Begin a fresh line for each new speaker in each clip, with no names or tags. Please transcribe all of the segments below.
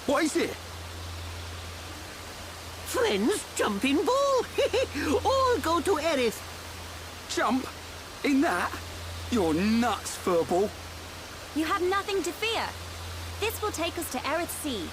What is it?
Friends jumping ball. All go to Aerith.
Jump? In that? You're nuts, Furball.
You have nothing to fear. This will take us to Aerith Sea.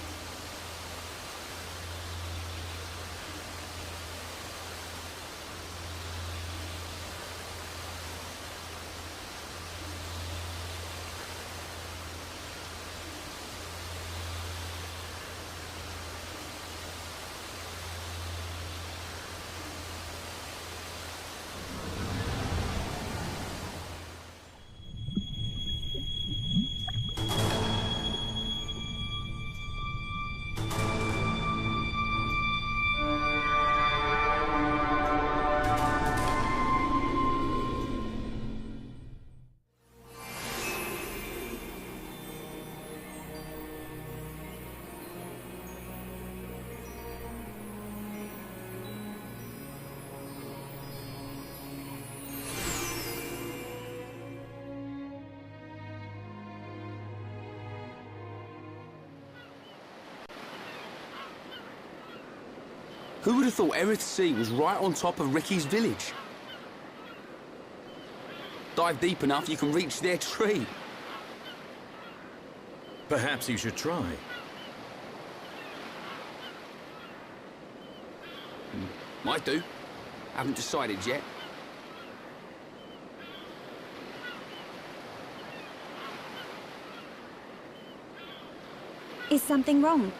Who would have thought Aerith Sea was right on top of Ricky's village? Dive deep enough, you can reach their tree.
Perhaps you should try.
Might do. Haven't decided yet.
Is something wrong?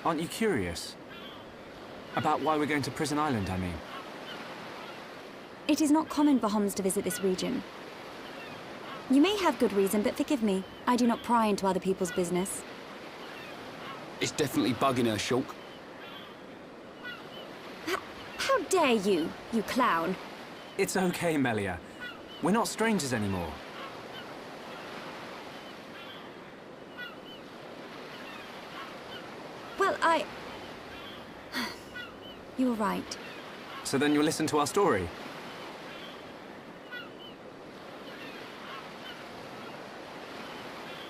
Aren't you curious? About why we're going to Prison Island, I mean.
It is not common for Homs to visit this region. You may have good reason, but forgive me. I do not pry into other people's business.
It's definitely bugging her, Shulk.
How dare you, you clown?
It's okay, Melia. We're not strangers anymore.
Well, You were right.
So then you'll listen to our story?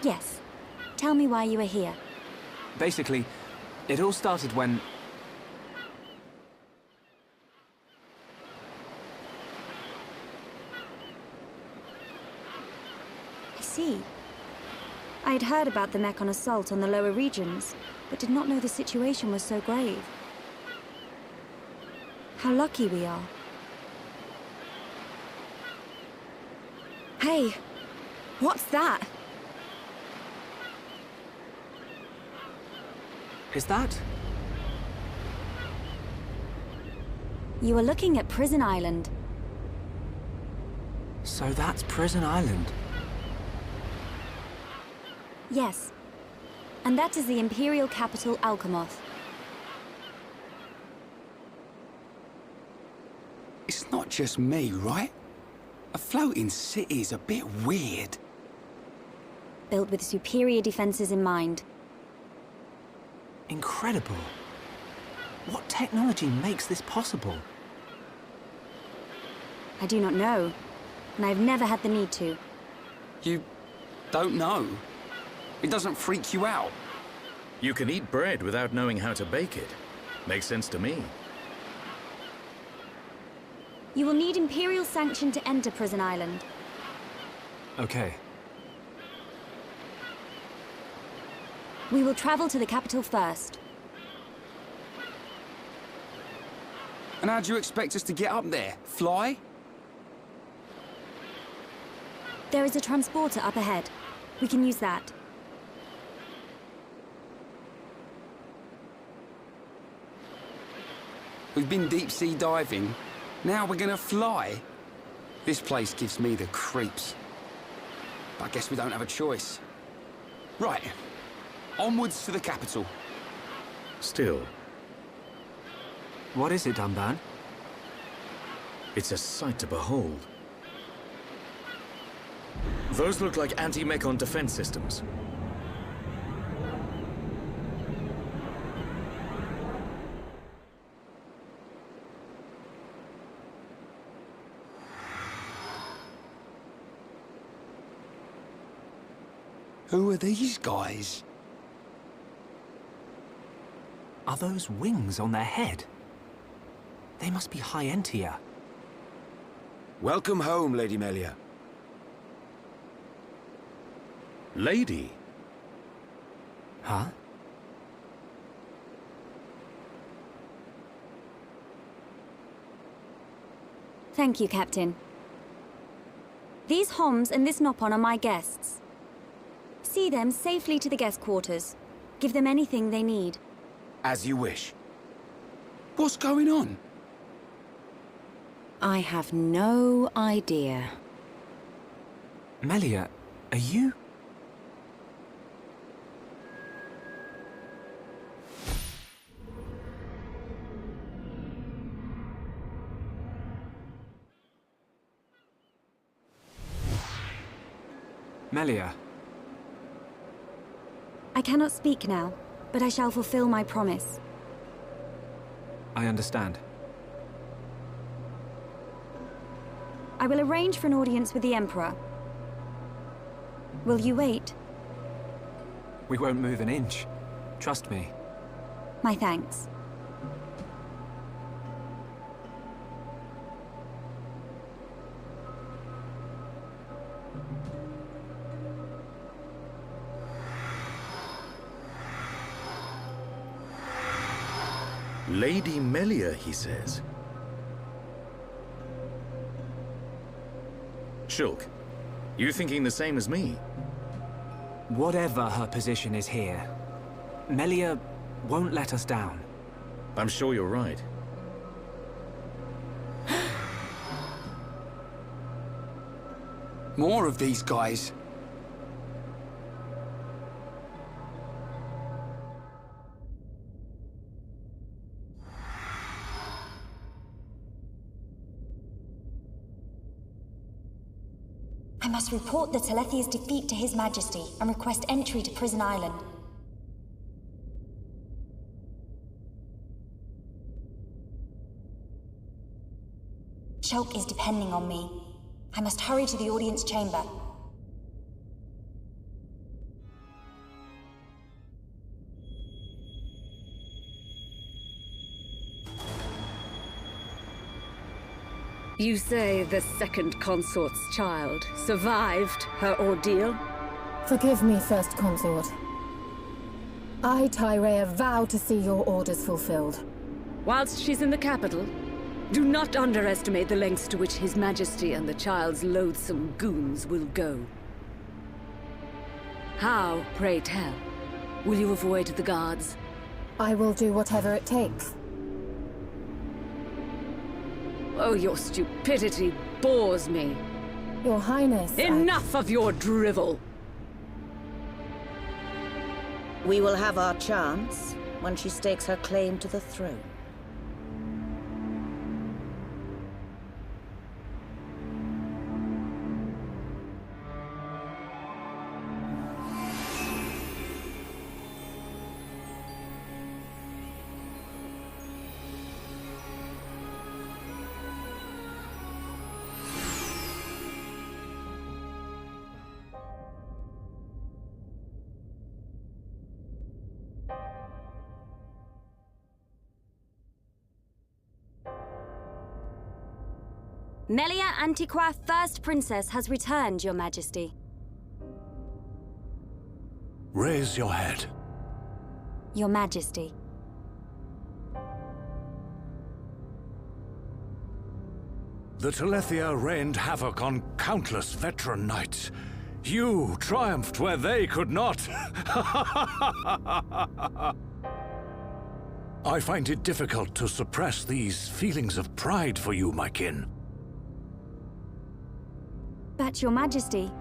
Yes. Tell me why you are here.
Basically, it all started when...
I see. I had heard about the Mechon assault on the lower regions, but did not know the situation was so grave. How lucky we are. Hey, what's that?
Is that?
You are looking at Prison Island.
So that's Prison Island.
Yes. And that is the Imperial capital, Alcamoth.
It's not just me, right? A floating city's a bit weird.
Built with superior defenses in mind.
Incredible. What technology makes this possible?
I do not know, and I've never had the need to.
You don't know? It doesn't freak you out?
You can eat bread without knowing how to bake it. Makes sense to me.
You will need Imperial sanction to enter Prison Island.
Okay.
We will travel to the capital first.
And how do you expect us to get up there? Fly?
There is a transporter up ahead. We can use that.
We've been deep-sea diving. Now we're gonna fly. This place gives me the creeps. But I guess we don't have a choice. Right. Onwards to the capital.
Still,
What is it, Dunban?
it's a sight to behold. Those look like anti-Mechon defense systems.
Who are these guys?
Are those wings on their head? They must be high Entia.
Welcome home, Lady Melia.
Lady?
Huh?
Thank you, Captain. These Homs and this Nopon are my guests. See them safely to the guest quarters. Give them anything they need.
As you wish.
What's going on?
I have no idea.
Melia, are you? Melia.
I cannot speak now, but I shall fulfill my promise.
I understand.
I will arrange for an audience with the Emperor. Will you wait?
We won't move an inch. Trust me.
My thanks.
Lady Melia, he says. Shulk, you thinking the same as me?
Whatever her position is here, Melia won't let us down.
I'm sure you're right.
More of these guys.
I must report the Telethia's defeat to His Majesty and request entry to Prison Island. Shulk is depending on me. I must hurry to the audience chamber.
You say the second consort's child survived her ordeal?
Forgive me, First Consort. I, Tyrea, vow to see your orders fulfilled.
Whilst she's in the capital, do not underestimate the lengths to which His Majesty and the child's loathsome goons will go. How, pray tell, will you avoid the guards?
I will do whatever it takes.
Oh, your stupidity bores me.
Your Highness,
Enough of your drivel!
We will have our chance when she stakes her claim to the throne.
Melia Antiqua, First Princess, has returned, Your Majesty.
Raise your head.
Your Majesty.
The Telethia rained havoc on countless veteran knights. You triumphed where they could not. I find it difficult to suppress these feelings of pride for you, my kin.
But, Your Majesty,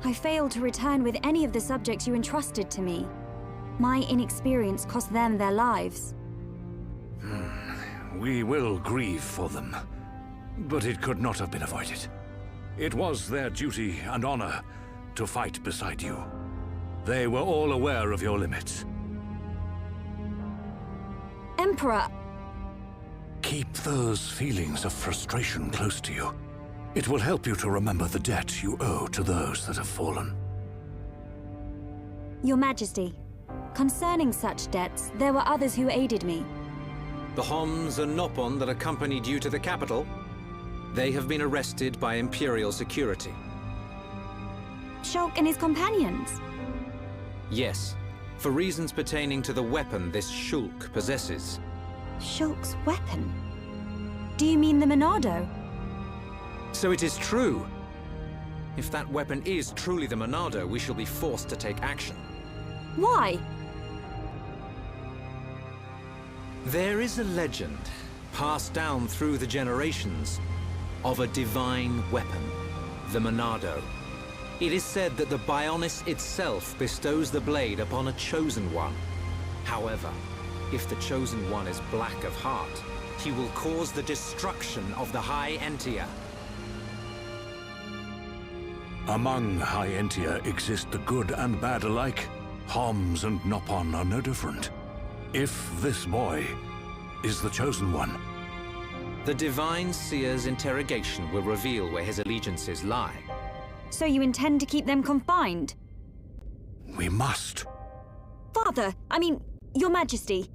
I failed to return with any of the subjects you entrusted to me. My inexperience cost them their lives.
We will grieve for them, but it could not have been avoided. It was their duty and honor to fight beside you. They were all aware of your limits.
Emperor!
Keep those feelings of frustration close to you. It will help you to remember the debt you owe to those that have fallen.
Your Majesty, Concerning such debts, there were others who aided me.
The Homs and Nopon that accompanied you to the capital, they have been arrested by Imperial security.
Shulk and his companions?
Yes, for reasons pertaining to the weapon this Shulk possesses.
Shulk's weapon? Do you mean the Monado?
So it is true. If that weapon is truly the Monado, we shall be forced to take action.
Why?
There is a legend, passed down through the generations, of a divine weapon, the Monado. It is said that the Bionis itself bestows the blade upon a chosen one. However, if the chosen one is black of heart, he will cause the destruction of the High Entia.
Among High Entia exist the good and bad alike. Homs and Nopon are no different. If this boy is the chosen one.
The Divine Seer's interrogation will reveal where his allegiances lie.
So you intend to keep them confined?
We must.
Father, Your Majesty.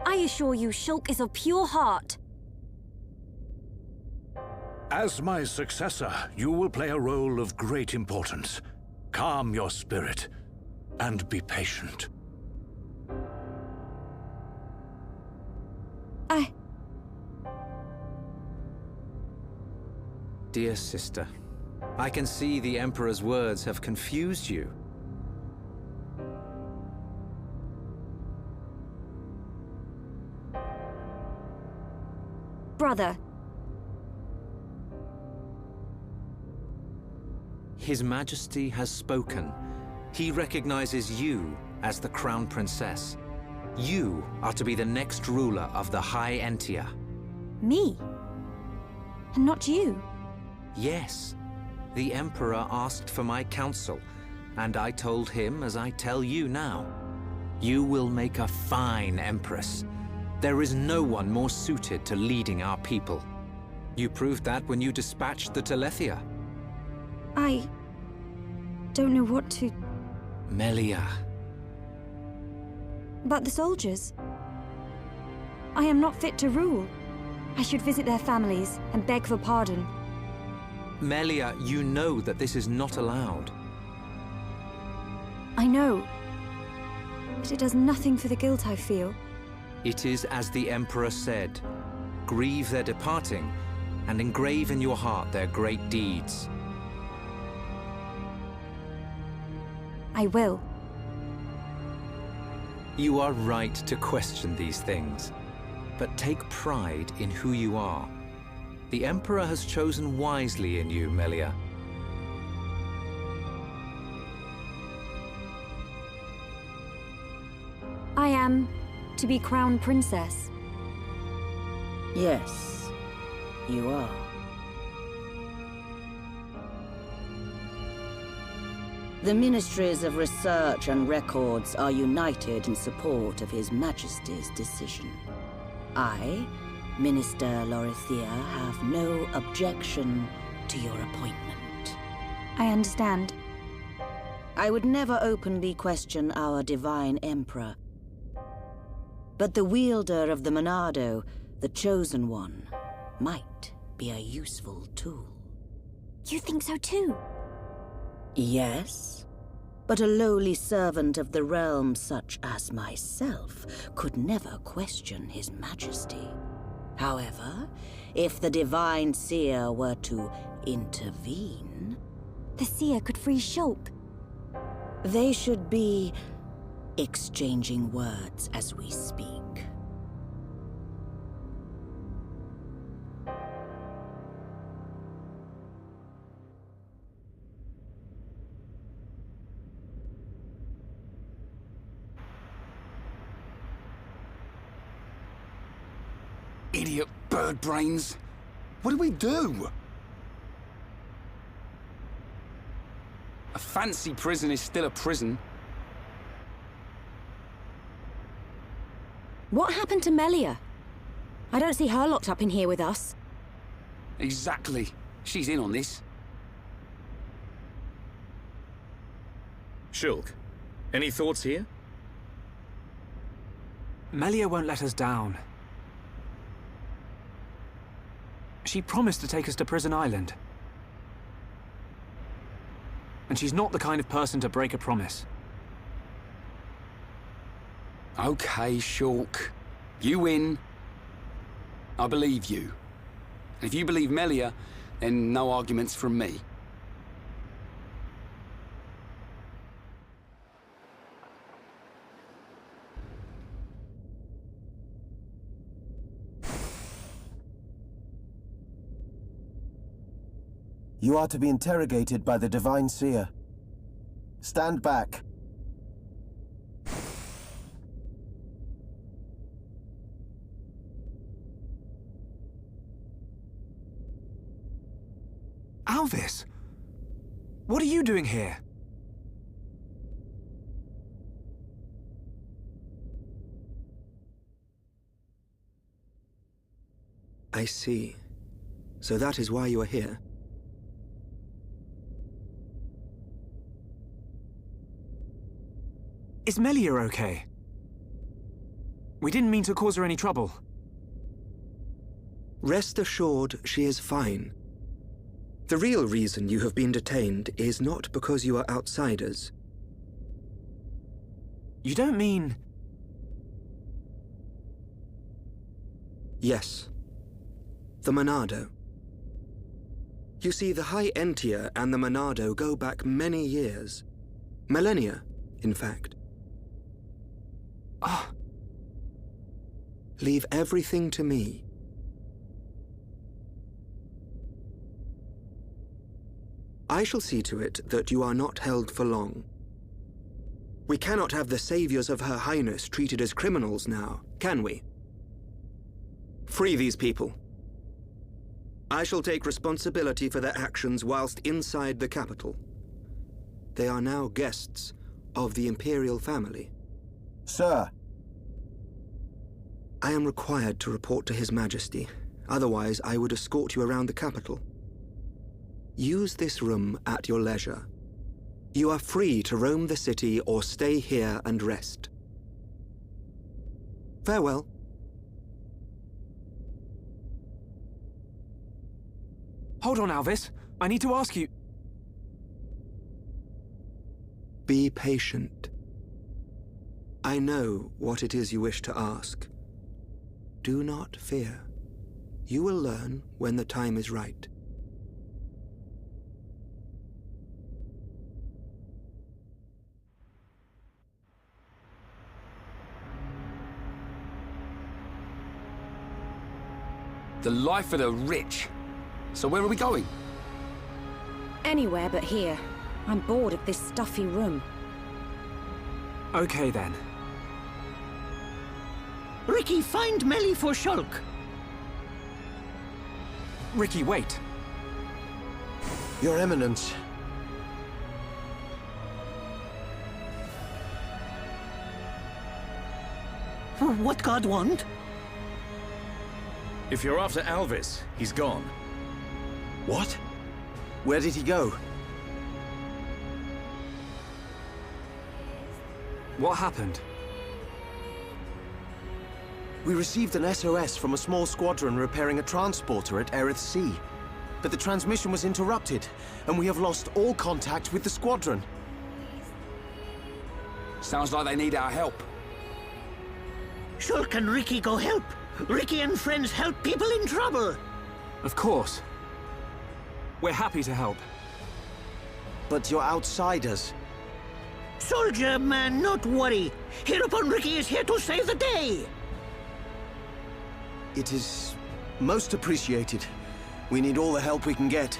I assure you, Shulk is of pure heart.
As my successor, you will play a role of great importance. Calm your spirit and be patient.
Dear sister, I can see the Emperor's words have confused you.
Brother.
His Majesty has spoken. He recognizes you as the Crown Princess. You are to be the next ruler of the High Entia.
Me? And not you?
Yes. The Emperor asked for my counsel, and I told him as I tell you now. You will make a fine Empress. There is no one more suited to leading our people. You proved that when you dispatched the Telethia.
I don't know what to...
Melia.
But the soldiers? I am not fit to rule. I should visit their families and beg for pardon.
Melia, you know that this is not allowed.
I know. But it does nothing for the guilt I feel.
It is as the Emperor said. Grieve their departing, and engrave in your heart their great deeds.
I will.
You are right to question these things, but take pride in who you are. The Emperor has chosen wisely in you, Melia.
I am to be Crown Princess.
Yes, you are. The Ministries of Research and Records are united in support of His Majesty's decision. I, Minister Lorithia, have no objection to your appointment.
I understand.
I would never openly question our Divine Emperor. But the wielder of the Monado, the Chosen One, might be a useful tool.
You think so too?
Yes, but a lowly servant of the realm such as myself could never question His Majesty. However, if the Divine Seer were to intervene...
The Seer could free Shulk.
They should be exchanging words as we speak.
Idiot bird brains. What do we do? A fancy prison is still a prison.
What happened to Melia? I don't see her locked up in here with us.
Exactly. She's in on this.
Shulk, Any thoughts here?
Melia won't let us down. She promised to take us to Prison Island. And she's not the kind of person to break a promise.
Okay, Shulk. You win. I believe you. And if you believe Melia, then no arguments from me.
You are to be interrogated by the Divine Seer. Stand back.
Alvis! What are you doing here?
I see. So that is why you are here.
Is Melia okay? We didn't mean to cause her any trouble.
Rest assured, she is fine. The real reason you have been detained is not because you are outsiders.
You don't mean...
Yes. The Monado. You see, the High Entia and the Monado go back many years. Millennia, in fact.
Ah.
Leave everything to me. I shall see to it that you are not held for long. We cannot have the saviors of Her Highness treated as criminals now, can we? Free these people. I shall take responsibility for their actions whilst inside the capital. They are now guests of the Imperial family.
Sir.
I am required to report to His Majesty. Otherwise, I would escort you around the capital. Use this room at your leisure. You are free to roam the city or stay here and rest. Farewell.
Hold on, Alvis. I need to ask you...
Be patient. I know what it is you wish to ask. Do not fear. You will learn when the time is right.
The life of the rich. So where are we going?
Anywhere but here. I'm bored of this stuffy room.
Okay, then.
Ricky, find Melly for Shulk.
Ricky, wait.
Your Eminence.
What God want?
If you're after Alvis, he's gone.
What? Where did he go?
What happened?
We received an SOS from a small squadron repairing a transporter at Erith Sea. But the transmission was interrupted, and we have lost all contact with the squadron.
Sounds like they need our help.
Shulk and Ricky go help. Ricky and friends help people in trouble.
Of course. We're happy to help.
But you're outsiders.
Soldier man, not worry. Hereupon Ricky is here to save the day.
It is most appreciated. We need all the help we can get.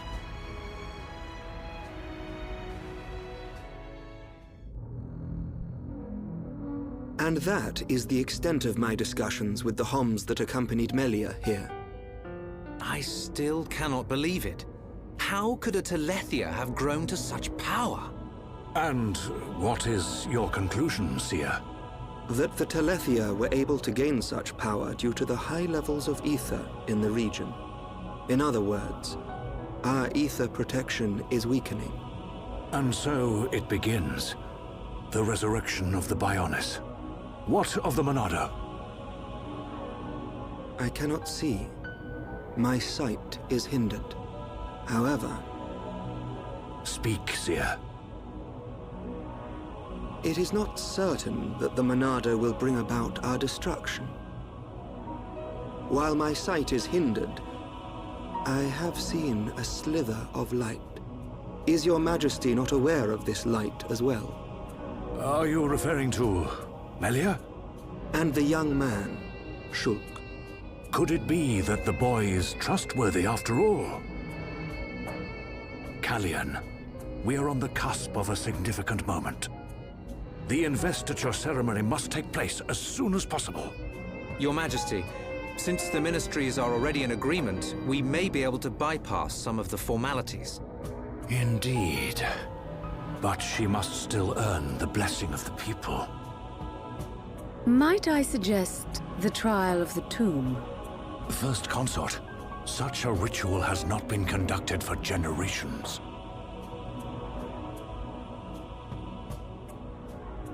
And that is the extent of my discussions with the Homs that accompanied Melia here.
I still cannot believe it. How could a Telethia have grown to such power?
And what is your conclusion, Seer?
That the Telethia were able to gain such power due to the high levels of ether in the region. In other words, our ether protection is weakening.
And so it begins. The resurrection of the Bionis. What of the Monado?
I cannot see. My sight is hindered. However...
Speak, Seer.
It is not certain that the Monado will bring about our destruction. While my sight is hindered, I have seen a slither of light. Is your Majesty not aware of this light as well?
Are you referring to Melia?
And the young man, Shulk.
Could it be that the boy is trustworthy after all? Kallian, we are on the cusp of a significant moment. The investiture ceremony must take place as soon as possible.
Your Majesty, since the ministries are already in agreement, we may be able to bypass some of the formalities.
Indeed. But she must still earn the blessing of the people.
Might I suggest the trial of the tomb?
First Consort, such a ritual has not been conducted for generations.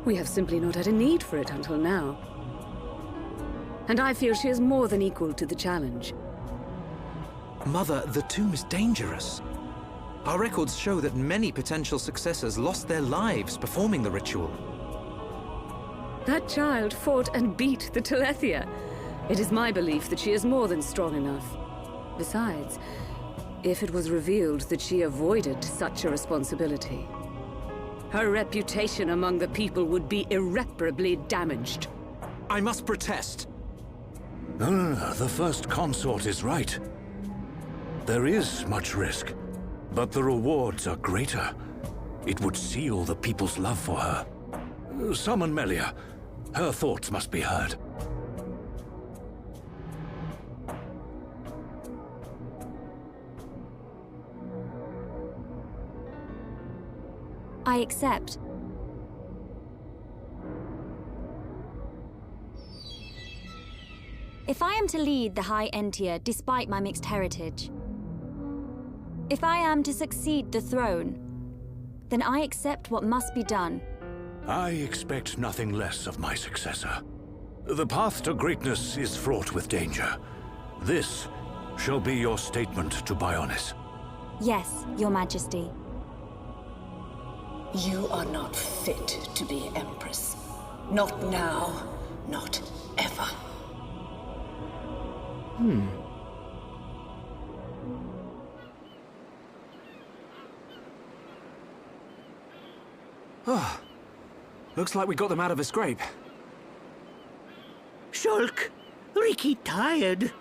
We have simply not had a need for it until now. And I feel she is more than equal to the challenge.
Mother, the tomb is dangerous. Our records show that many potential successors lost their lives performing the ritual.
That child fought and beat the Telethia. It is my belief that she is more than strong enough. Besides, if it was revealed that she avoided such a responsibility, her reputation among the people would be irreparably damaged.
I must protest.
No, the First Consort is right. There is much risk, but the rewards are greater. It would seal the people's love for her. Summon Melia. Her thoughts must be heard.
I accept. If I am to lead the High Entia despite my mixed heritage, if I am to succeed the throne, then I accept what must be done.
I expect nothing less of my successor. The path to greatness is fraught with danger. This shall be your statement to Bionis.
Yes, Your Majesty.
You are not fit to be Empress. Not now, not ever.
Oh, looks like we got them out of a scrape.
Shulk, Ricky tired.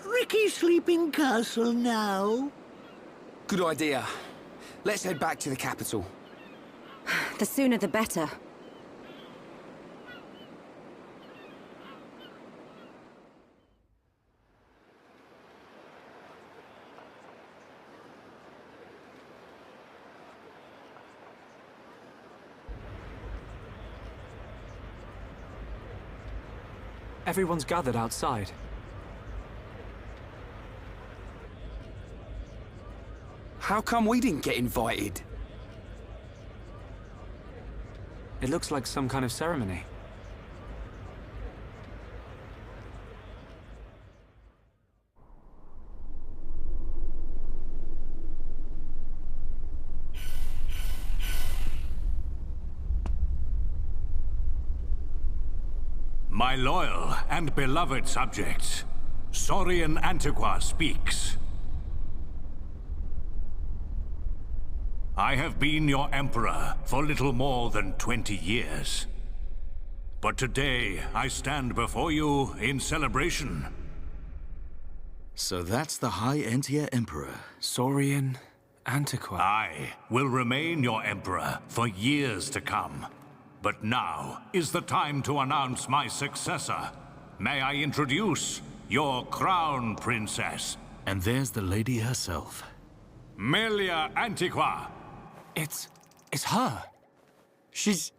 Ricky's sleeping castle now.
Good idea. Let's head back to the capital.
The sooner the better.
Everyone's gathered outside.
How come we didn't get invited?
It looks like some kind of ceremony.
My loyal and beloved subjects, Saurian Antiqua speaks. I have been your emperor for little more than 20 years. But today, I stand before you in celebration.
So that's the High Entia Emperor.
Saurian Antiqua.
I will remain your emperor for years to come. But now is the time to announce my successor. May I introduce your crown princess?
And there's the lady herself.
Melia Antiqua.
It's her. She's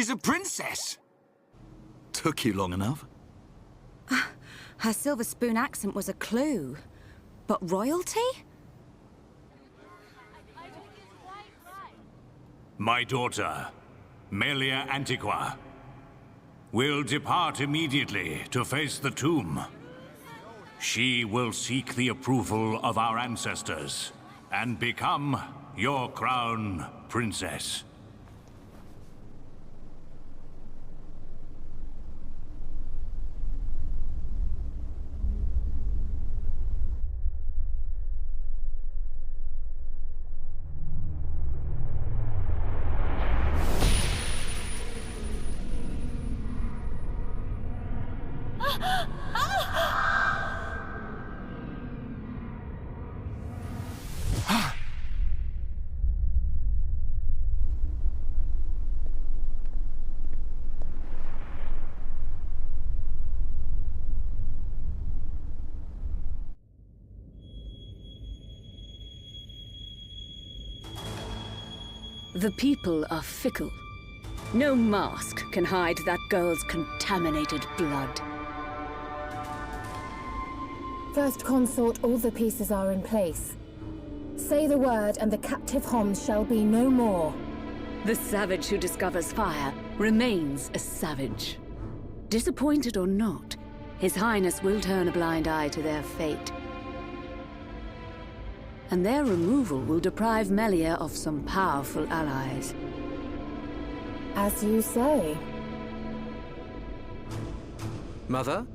a princess.
Took you long enough?
Her silver spoon accent was a clue. But royalty?
My daughter, Melia Antiqua, will depart immediately to face the tomb. She will seek the approval of our ancestors and become your crown princess.
The people are fickle. No mask can hide that girl's contaminated blood.
First Consort, all the pieces are in place. Say the word and the captive Homs shall be no more.
The savage who discovers fire remains a savage. Disappointed or not, His Highness will turn a blind eye to their fate. And their removal will deprive Melia of some powerful allies.
As you say.
Mother?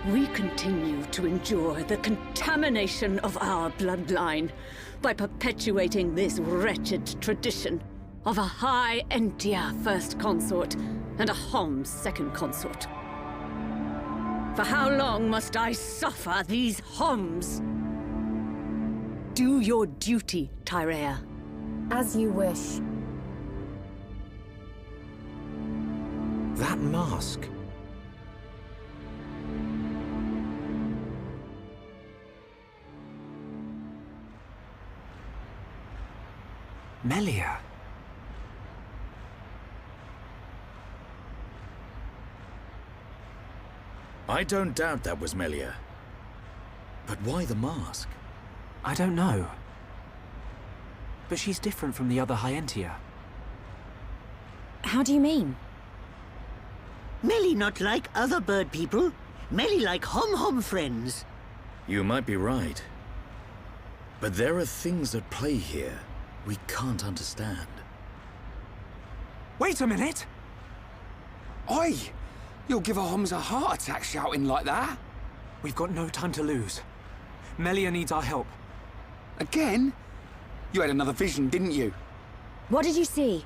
We continue to endure the contamination of our bloodline by perpetuating this wretched tradition of a High Entia First Consort and a Homs Second Consort. For how long must I suffer these Homs? Do your duty, Tyrea.
As you wish.
That mask.
Melia.
I don't doubt that was Melia. But why the mask?
I don't know. But she's different from the other Hyentia.
How do you mean?
Melly not like other bird people. Melly like hom-hom friends.
You might be right. But there are things at play here we can't understand.
Wait a minute!
Oi! You'll give a Homs a heart attack shouting like that.
We've got no time to lose. Melia needs our help.
Again? You had another vision, didn't you?
What did you see?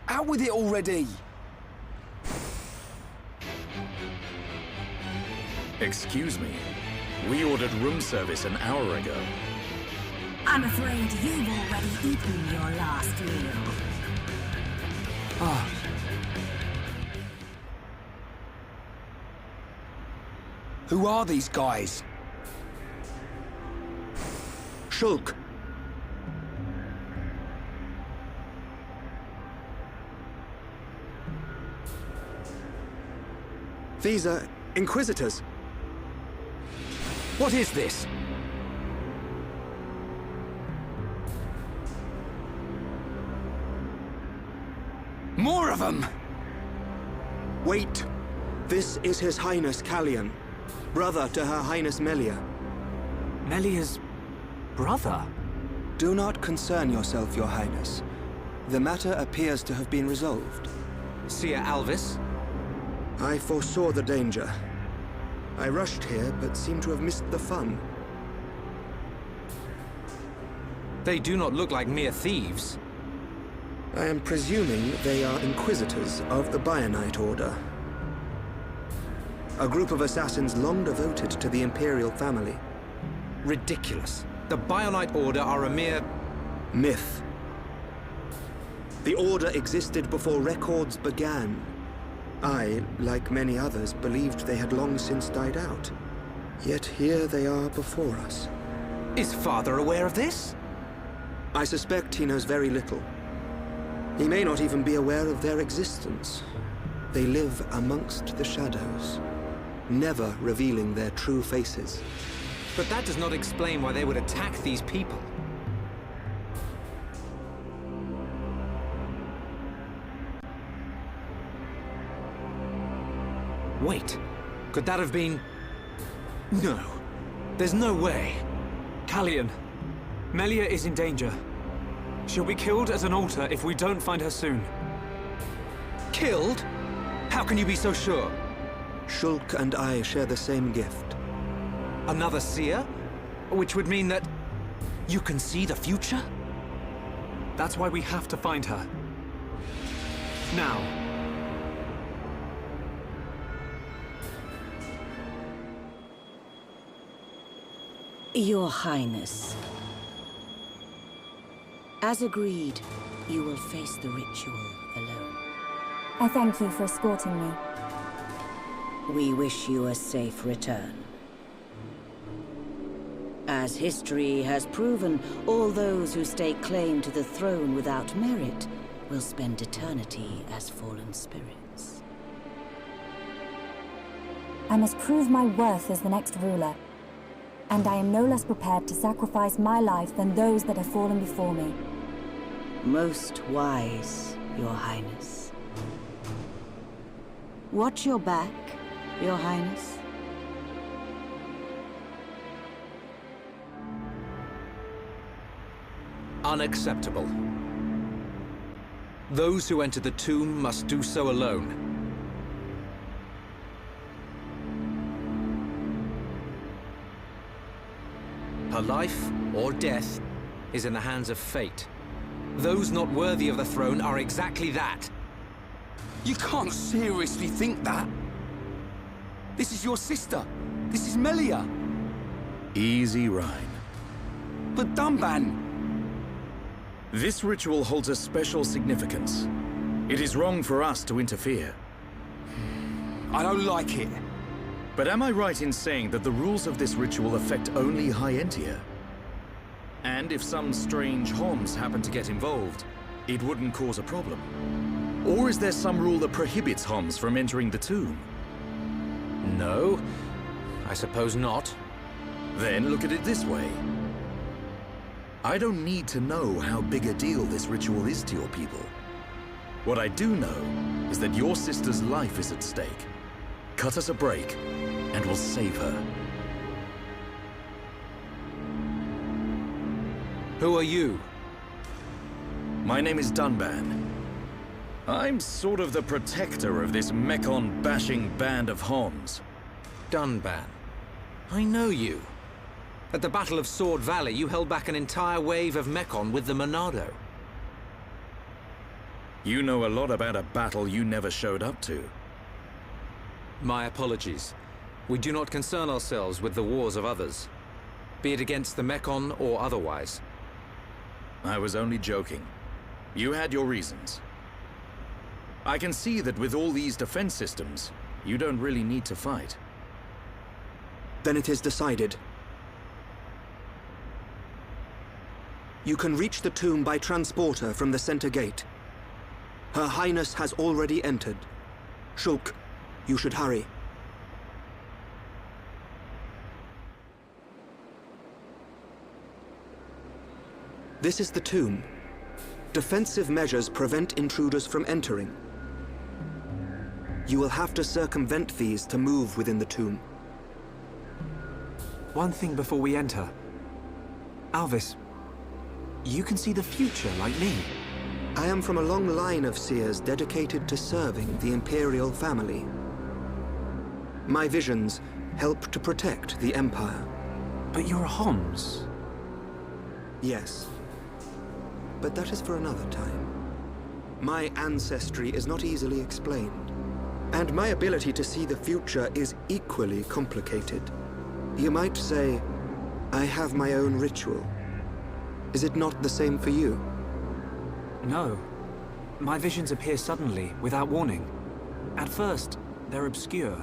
Out with it already!
Excuse me. We ordered room service an hour ago.
I'm afraid you've already eaten your last meal.
Ah.
Who are these guys?
Shulk. These are Inquisitors.
What is this?
More of them!
Wait. This is His Highness Callian, brother to Her Highness Melia.
Melia's brother?
Do not concern yourself, Your Highness. The matter appears to have been resolved.
Seer Alvis?
I foresaw the danger. I rushed here, but seem to have missed the fun.
They do not look like mere thieves.
I am presuming they are Inquisitors of the Bionite Order. A group of assassins long devoted to the Imperial family.
Ridiculous. The Bionite Order are a mere...
myth. The Order existed before records began. I, like many others, believed they had long since died out. Yet here they are before us.
Is Father aware of this?
I suspect he knows very little. He may not even be aware of their existence. They live amongst the shadows, never revealing their true faces.
But that does not explain why they would attack these people.
Wait.
Could that have been... No. There's no way.
Callian, Melia is in danger. She'll be killed at an altar if we don't find her soon.
Killed? How can you be so sure?
Shulk and I share the same gift.
Another seer? Which would mean that... you can see the future?
That's why we have to find her. Now.
Your Highness. As agreed, you will face the ritual alone.
I thank you for escorting me.
We wish you a safe return. As history has proven, all those who stake claim to the throne without merit will spend eternity as fallen spirits.
I must prove my worth as the next ruler. And I am no less prepared to sacrifice my life than those that have fallen before me.
Most wise, Your Highness. Watch your back, Your Highness.
Unacceptable. Those who enter the tomb must do so alone. Her life, or death, is in the hands of fate. Those not worthy of the throne are exactly that.
You can't seriously think that. This is your sister. This is Melia.
Easy, Rhine.
But Dunban...
This ritual holds a special significance. It is wrong for us to interfere.
I don't like it.
But am I right in saying that the rules of this ritual affect only High Entia? And if some strange Homs happen to get involved, it wouldn't cause a problem? Or is there some rule that prohibits Homs from entering the tomb?
No, I suppose not.
Then look at it this way. I don't need to know how big a deal this ritual is to your people. What I do know is that your sister's life is at stake. Cut us a break, and we'll save her.
Who are you?
My name is Dunban. I'm sort of the protector of this Mekon-bashing band of Homs.
Dunban. I know you. At the Battle of Sword Valley, you held back an entire wave of Mekon with the Monado.
You know a lot about a battle you never showed up to.
My apologies. We do not concern ourselves with the wars of others, be it against the Mekon or otherwise.
I was only joking. You had your reasons. I can see that with all these defense systems, you don't really need to fight.
Then it is decided. You can reach the tomb by transporter from the center gate. Her Highness has already entered. Shulk, you should hurry. This is the tomb. Defensive measures prevent intruders from entering. You will have to circumvent these to move within the tomb.
One thing before we enter. Alvis, you can see the future like me.
I am from a long line of seers dedicated to serving the Imperial family. My visions help to protect the Empire.
But you're a Homs.
Yes. But that is for another time. My ancestry is not easily explained. And my ability to see the future is equally complicated. You might say, I have my own ritual. Is it not the same for you?
No. My visions appear suddenly, without warning. At first, they're obscure.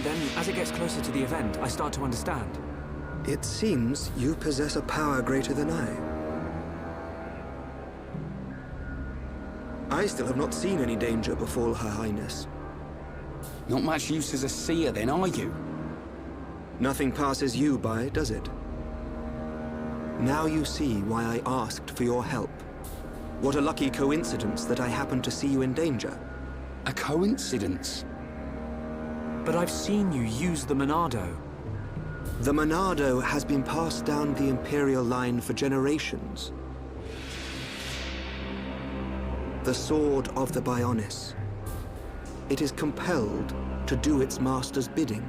Then, as it gets closer to the event, I start to understand.
It seems you possess a power greater than I still have not seen any danger befall Her Highness.
Not much use as a seer then, are you?
Nothing passes you by, does it? Now you see why I asked for your help. What a lucky coincidence that I happened to see you in danger.
A coincidence?
But I've seen you use the Monado.
The Monado has been passed down the Imperial line for generations. The sword of the Bionis. It is compelled to do its master's bidding.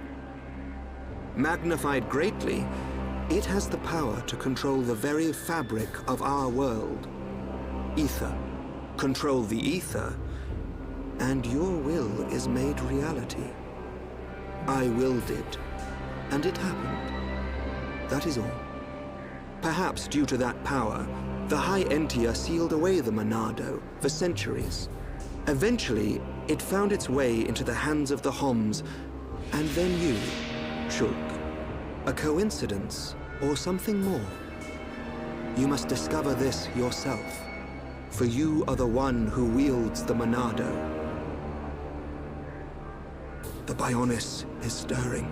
Magnified greatly, it has the power to control the very fabric of our world. Ether. Control the ether, and your will is made reality. I willed it, and it happened. That is all. Perhaps due to that power, the High Entia sealed away the Monado for centuries. Eventually, it found its way into the hands of the Homs, and then you, Shulk. A coincidence, or something more? You must discover this yourself, for you are the one who wields the Monado. The Bionis is stirring.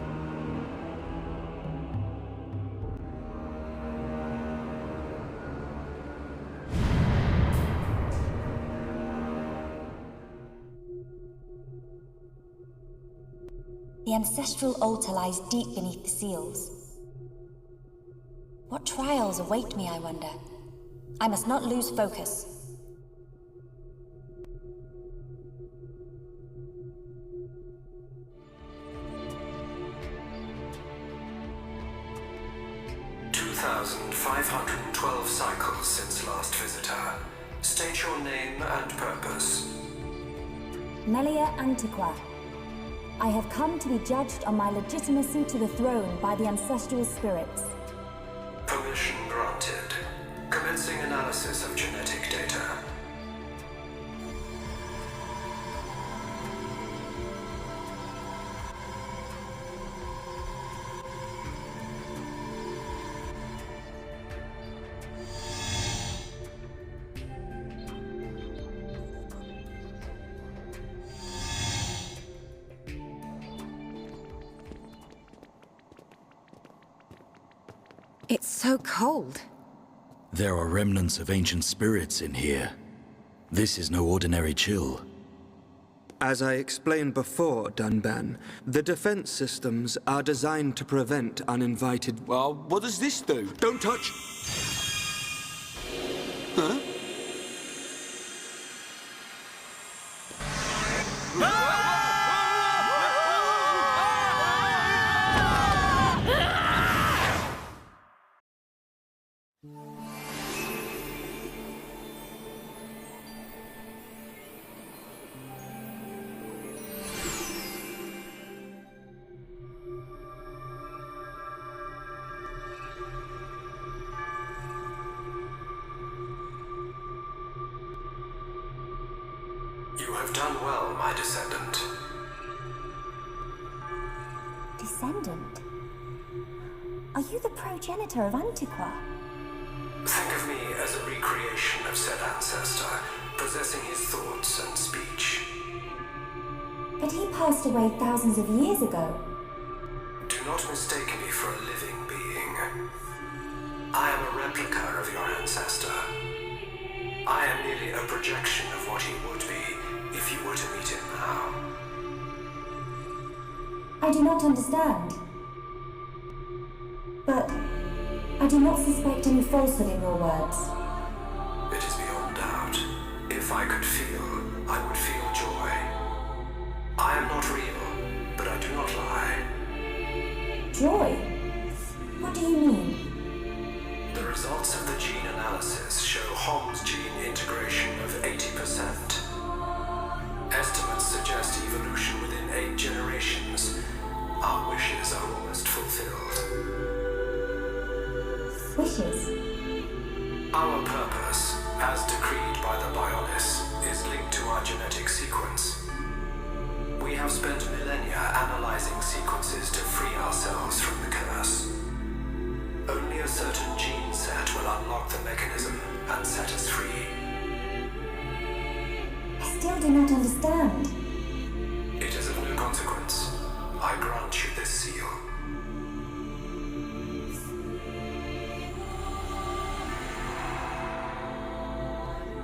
The ancestral altar lies deep beneath the seals. What trials await me, I wonder? I must not lose focus.
"2,512 cycles since last visitor. State your name and purpose."
Melia Antiqua. I have come to be judged on my legitimacy to the throne by the ancestral spirits.
Permission granted. Commencing analysis of genetic data.
It's so cold.
There are remnants of ancient spirits in here. This is no ordinary chill.
As I explained before, Dunban, the defense systems are designed to prevent uninvited...
Well, what does this do?
Don't touch!
Huh?
You have done well, my descendant.
Descendant? Are you the progenitor of Antiqua?
Think of me as a recreation of said ancestor, possessing his thoughts and speech.
But he passed away thousands of years ago.
Do not mistake me for a living being. I am a replica of your ancestor. I am merely a projection of what he would be if you were to meet him now.
I do not understand. But I do not suspect any falsehood in your words.
It is beyond doubt. If I could feel, I would feel joy. I am not real, but I do not lie.
Joy? What do you mean?
The results of the gene analysis show Hom's gene integration of 80%. Estimates suggest evolution within 8 generations. Our wishes are almost fulfilled.
Wishes?
Our purpose, as decreed by the Bionis, is linked to our genetic sequence. We have spent millennia analyzing sequences to free ourselves from the curse. Only a certain gene set will unlock the mechanism and set us free.
I still do not understand.
It is of no consequence. I grant you this seal.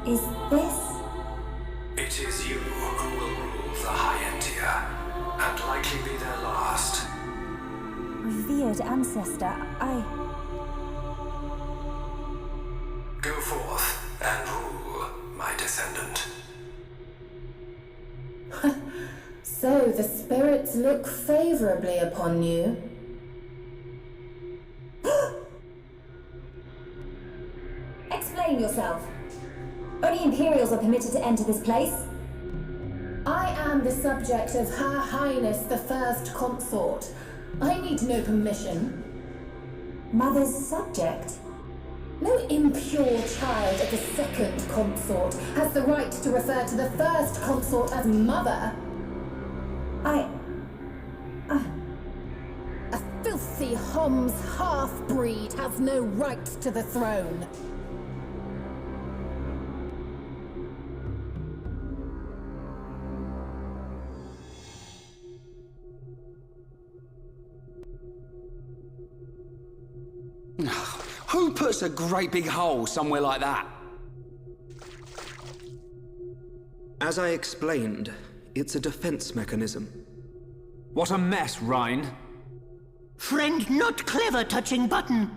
Is this...
It is you who will rule the High Entia, and likely be their
ancestor.
Go forth and rule, my descendant.
So the spirits look favorably upon you.
Explain yourself. Only Imperials are permitted to enter this place.
I am the subject of Her Highness the First Consort. I need no permission.
Mother's subject?
No impure child of the Second Consort has the right to refer to the First Consort as Mother. A filthy Homs half-breed has no right to the throne.
Who puts a great big hole somewhere like that?
As I explained, it's a defense mechanism.
What a mess, Rhine.
Friend not clever touching button.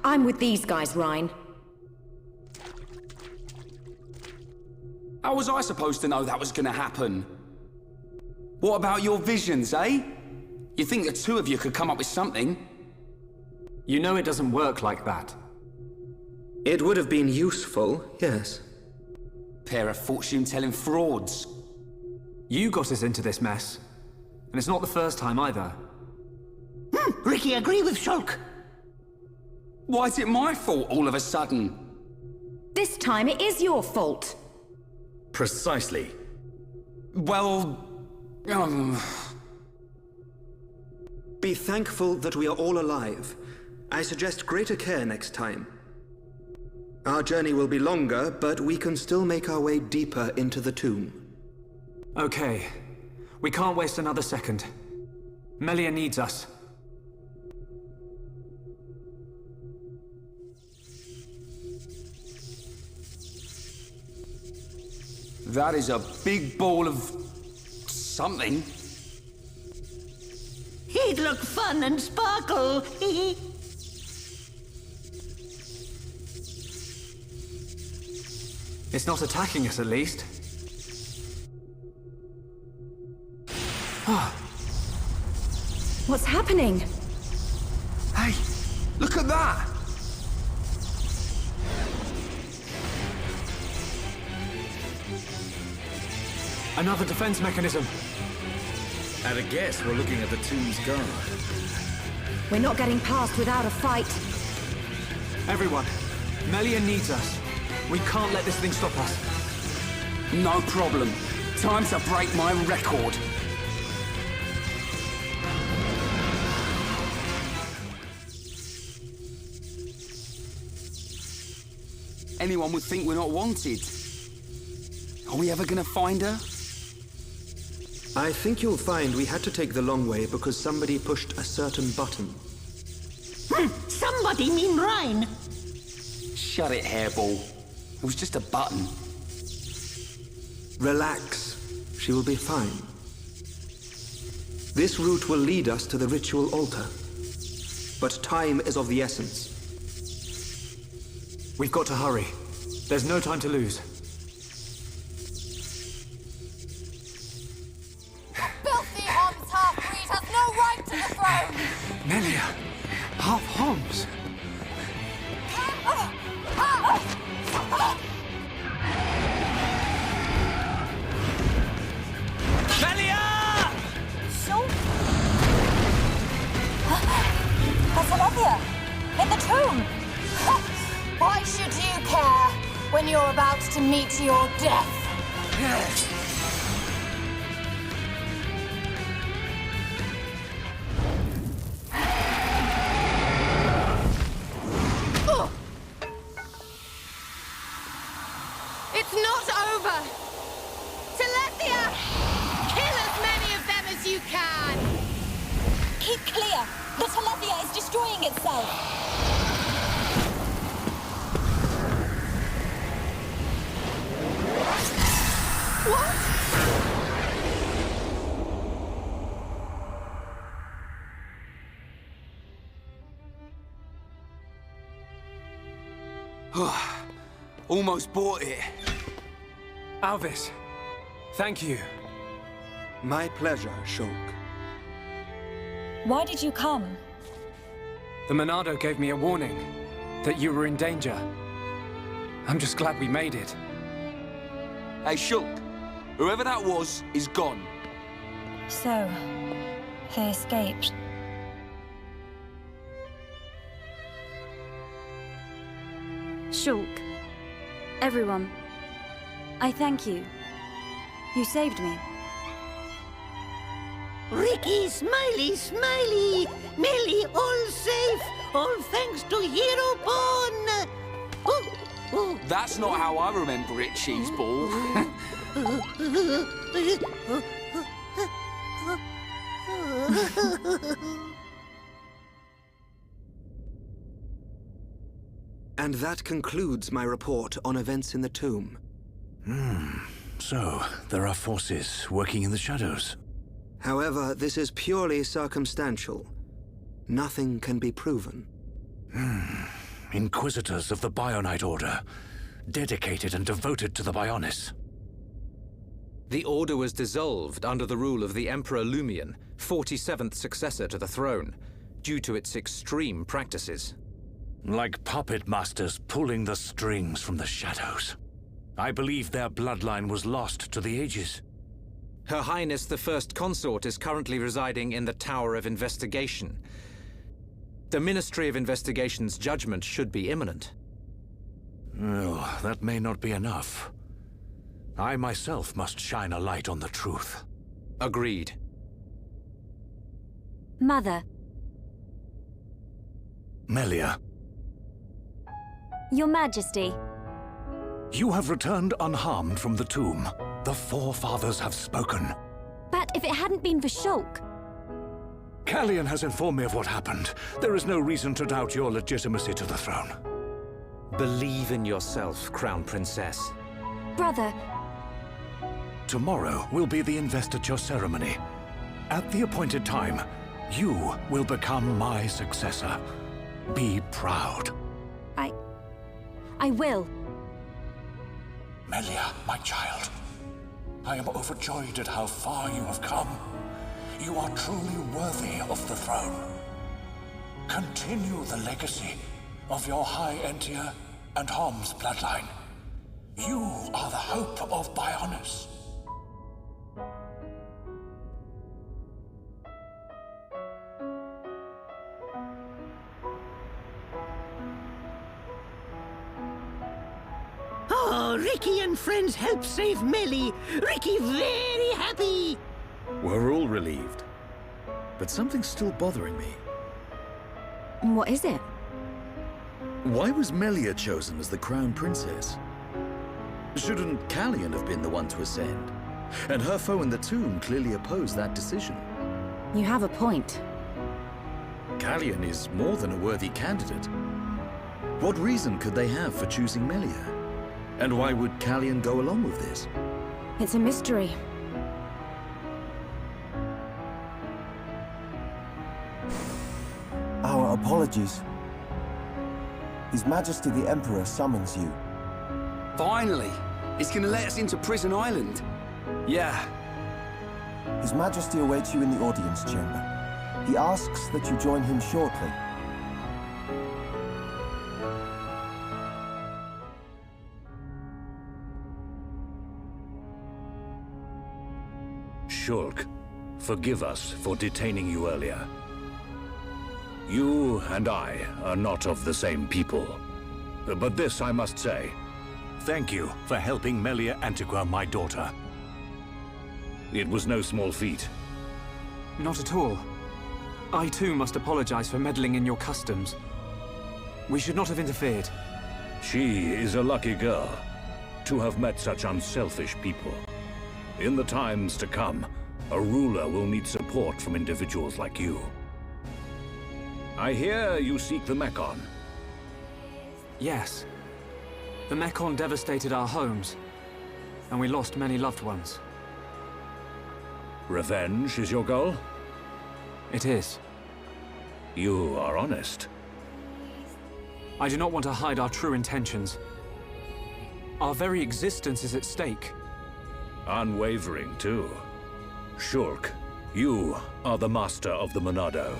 I'm with these guys, Rhine.
How was I supposed to know that was gonna happen? What about your visions, eh? You think the two of you could come up with something?
You know it doesn't work like that.
It would have been useful, yes.
Pair of fortune-telling frauds.
You got us into this mess. And it's not the first time either.
Ricky, agree with Shulk.
Why is it my fault all of a sudden?
This time it is your fault.
Precisely.
Well...
Be thankful that we are all alive. I suggest greater care next time. Our journey will be longer, but we can still make our way deeper into the tomb.
Okay. We can't waste another second. Melia needs us.
That is a big ball of... something.
He'd look fun and sparkle.
It's not attacking us, at least.
What's happening?
Hey, look at that!
Another defense mechanism.
At a guess, we're looking at the tomb's guard.
We're not getting past without a fight.
Everyone, Melia needs us. We can't let this thing stop us.
No problem. Time to break my record. Anyone would think we're not wanted. Are we ever gonna find her?
I think you'll find we had to take the long way because somebody pushed a certain button.
Somebody mean Rhine.
Shut it, hairball. It was just a button.
Relax. She will be fine. This route will lead us to the ritual altar. But time is of the essence.
We've got to hurry. There's no time to lose.
Filthy Homs half-breed has no right to the throne!
Melia! Half Homs!
Melia!
So... That's Olivia! In the tomb! Why should you care when you're about to meet your death?
It's not over! Telethia! Kill as many of them as you can!
Keep clear! The Telethia is destroying itself!
What?
Almost bought it.
Alvis, thank you.
My pleasure, Shulk.
Why did you come?
The Monado gave me a warning that you were in danger. I'm just glad we made it.
Hey, Shulk. Whoever that was is gone.
So, they escaped. Shulk, everyone, I thank you. You saved me.
Ricky, Smiley, Smiley! Melly, all safe! All thanks to Hero Pawn!
That's not how I remember it, Cheeseball.
And that concludes my report on events in the tomb.
So, there are forces working in the shadows.
However, this is purely circumstantial. Nothing can be proven.
Inquisitors of the Bionite Order, dedicated and devoted to the Bionis.
The Order was dissolved under the rule of the Emperor Lumion, 47th successor to the throne, due to its extreme practices.
Like puppet masters pulling the strings from the shadows. I believe their bloodline was lost to the ages.
Her Highness the First Consort is currently residing in the Tower of Investigation. The Ministry of Investigation's judgment should be imminent.
Well, that may not be enough. I myself must shine a light on the truth.
Agreed.
Mother.
Melia.
Your Majesty.
You have returned unharmed from the tomb. The Forefathers have spoken.
But if it hadn't been for Shulk...
Callian has informed me of what happened. There is no reason to doubt your legitimacy to the throne.
Believe in yourself, Crown Princess.
Brother.
Tomorrow will be the investiture ceremony. At the appointed time, you will become my successor. Be proud.
I will.
Melia, my child. I am overjoyed at how far you have come. You are truly worthy of the throne. Continue the legacy of your High Entia and Hom's bloodline. You are the hope of Bionis.
Oh, Ricky and friends helped save Melly. Ricky very happy.
We're all relieved. But something's still bothering me.
What is it?
Why was Melia chosen as the Crown Princess? Shouldn't Callian have been the one to ascend? And her foe in the tomb clearly opposed that decision.
You have a point.
Callian is more than a worthy candidate. What reason could they have for choosing Melia? And why would Callian go along with this?
It's a mystery.
Our apologies. His Majesty the Emperor summons you.
Finally! He's gonna let us into Prison Island. Yeah.
His Majesty awaits you in the audience chamber. He asks that you join him shortly.
Shulk, forgive us for detaining you earlier. You and I are not of the same people. But this I must say. Thank you for helping Melia Antigua, my daughter. It was no small feat.
Not at all. I too must apologize for meddling in your customs. We should not have interfered.
She is a lucky girl to have met such unselfish people. In the times to come, a ruler will need support from individuals like you. I hear you seek the Mekon.
Yes. The Mekon devastated our homes, and we lost many loved ones.
Revenge is your goal?
It is.
You are honest.
I do not want to hide our true intentions. Our very existence is at stake.
Unwavering, too. Shulk, you are the master of the Monado.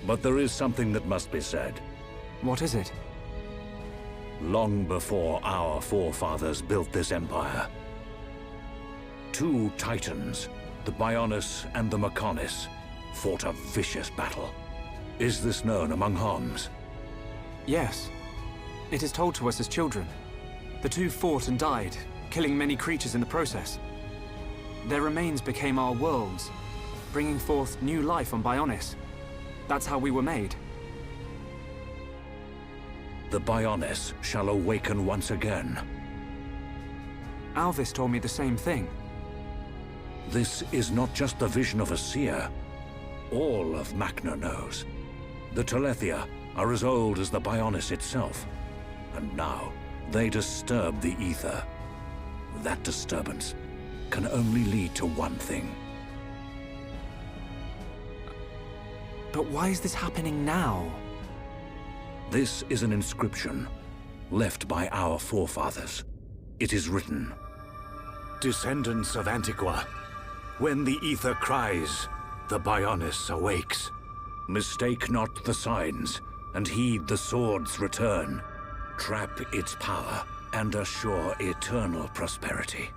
But there is something that must be said.
What is it?
Long before our forefathers built this empire, two titans, the Bionis and the Mechonis, fought a vicious battle. Is this known among Homs?
Yes. It is told to us as children. The two fought and died, killing many creatures in the process. Their remains became our worlds, bringing forth new life on Bionis. That's how we were made.
The Bionis shall awaken once again.
Alvis told me the same thing.
This is not just the vision of a seer. All of Macna knows. The Telethia are as old as the Bionis itself. And now, they disturb the ether. That disturbance can only lead to one thing.
But why is this happening now?
This is an inscription left by our forefathers. It is written,
Descendants of Antiqua, when the ether cries, the Bionis awakes.
Mistake not the signs, and heed the sword's return. Trap its power, and assure eternal prosperity.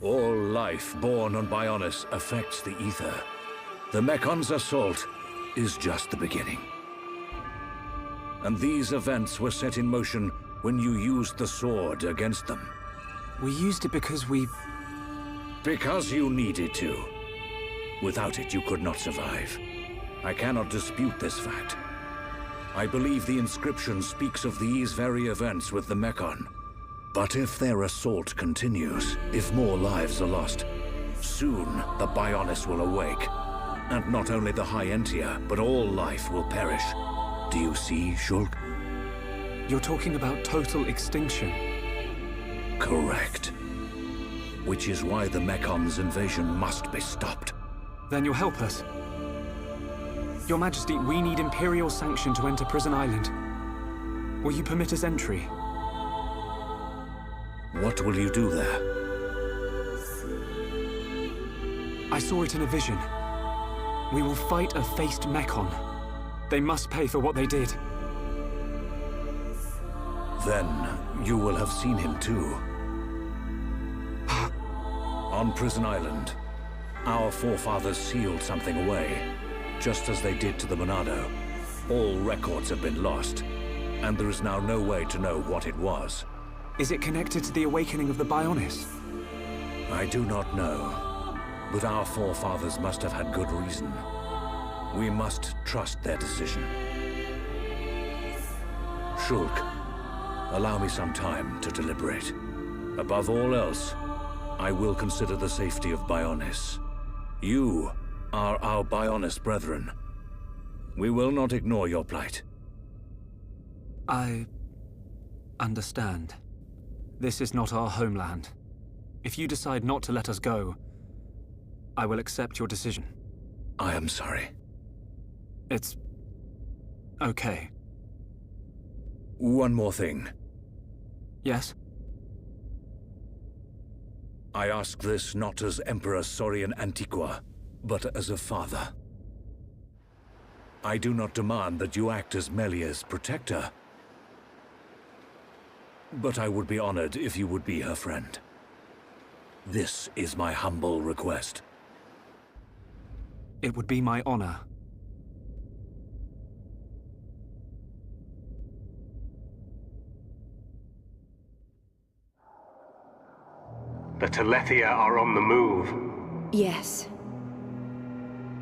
All life born on Bionis affects the ether. The Mechon's assault is just the beginning. And these events were set in motion when you used the sword against them.
We used it because we...
Because you needed to. Without it, you could not survive. I cannot dispute this fact. I believe the inscription speaks of these very events with the Mechon. But if their assault continues, if more lives are lost, soon the Bionis will awake. And not only the High Entia, but all life will perish. Do you see, Shulk?
You're talking about total extinction.
Correct. Which is why the Mechon's invasion must be stopped.
Then you'll help us. Your Majesty, we need Imperial sanction to enter Prison Island. Will you permit us entry?
What will you do there?
I saw it in a vision. We will fight a faced Mechon. They must pay for what they did.
Then you will have seen him too. On Prison Island, our forefathers sealed something away, just as they did to the Monado. All records have been lost, and there is now no way to know what it was.
Is it connected to the awakening of the Bionis?
I do not know, but our forefathers must have had good reason. We must trust their decision. Shulk, allow me some time to deliberate. Above all else, I will consider the safety of Bionis. You are our Bionis brethren. We will not ignore your plight.
I understand. This is not our homeland. If you decide not to let us go, I will accept your decision.
I am sorry.
It's okay.
One more thing.
Yes?
I ask this not as Emperor Saurian Antiqua, but as a father. I do not demand that you act as Melia's protector, but I would be honored if you would be her friend. This is my humble request.
It would be my honor.
The Telethia are on the move.
Yes.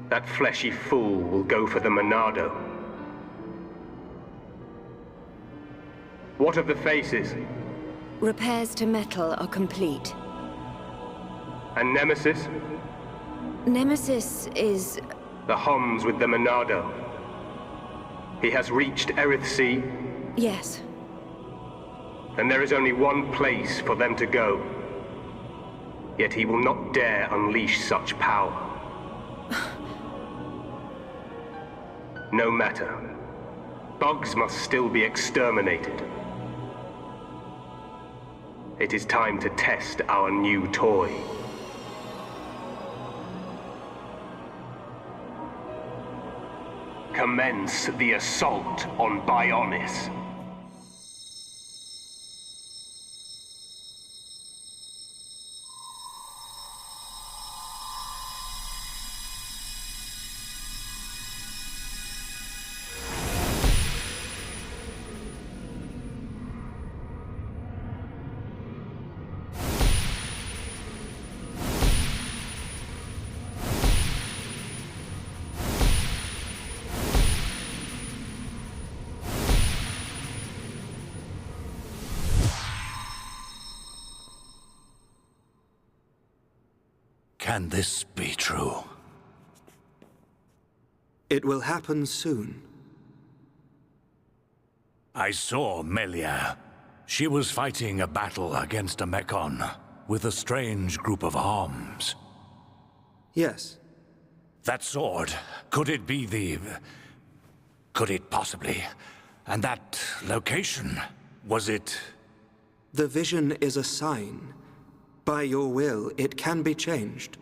That fleshy fool will go for the Monado. What of the faces?
Repairs to metal are complete.
And Nemesis?
Nemesis is...
The Homs with the Monado. He has reached Erith Sea?
Yes.
Then there is only one place for them to go. Yet he will not dare unleash such power. No matter. Bugs must still be exterminated. It is time to test our new toy. Commence the assault on Bionis.
Can this be true?
It will happen soon.
I saw Melia. She was fighting a battle against a Mechon with a strange group of Homs.
Yes.
That sword, could it be the... Could it possibly... And that location, was it...
The vision is a sign. By your will, it can be changed.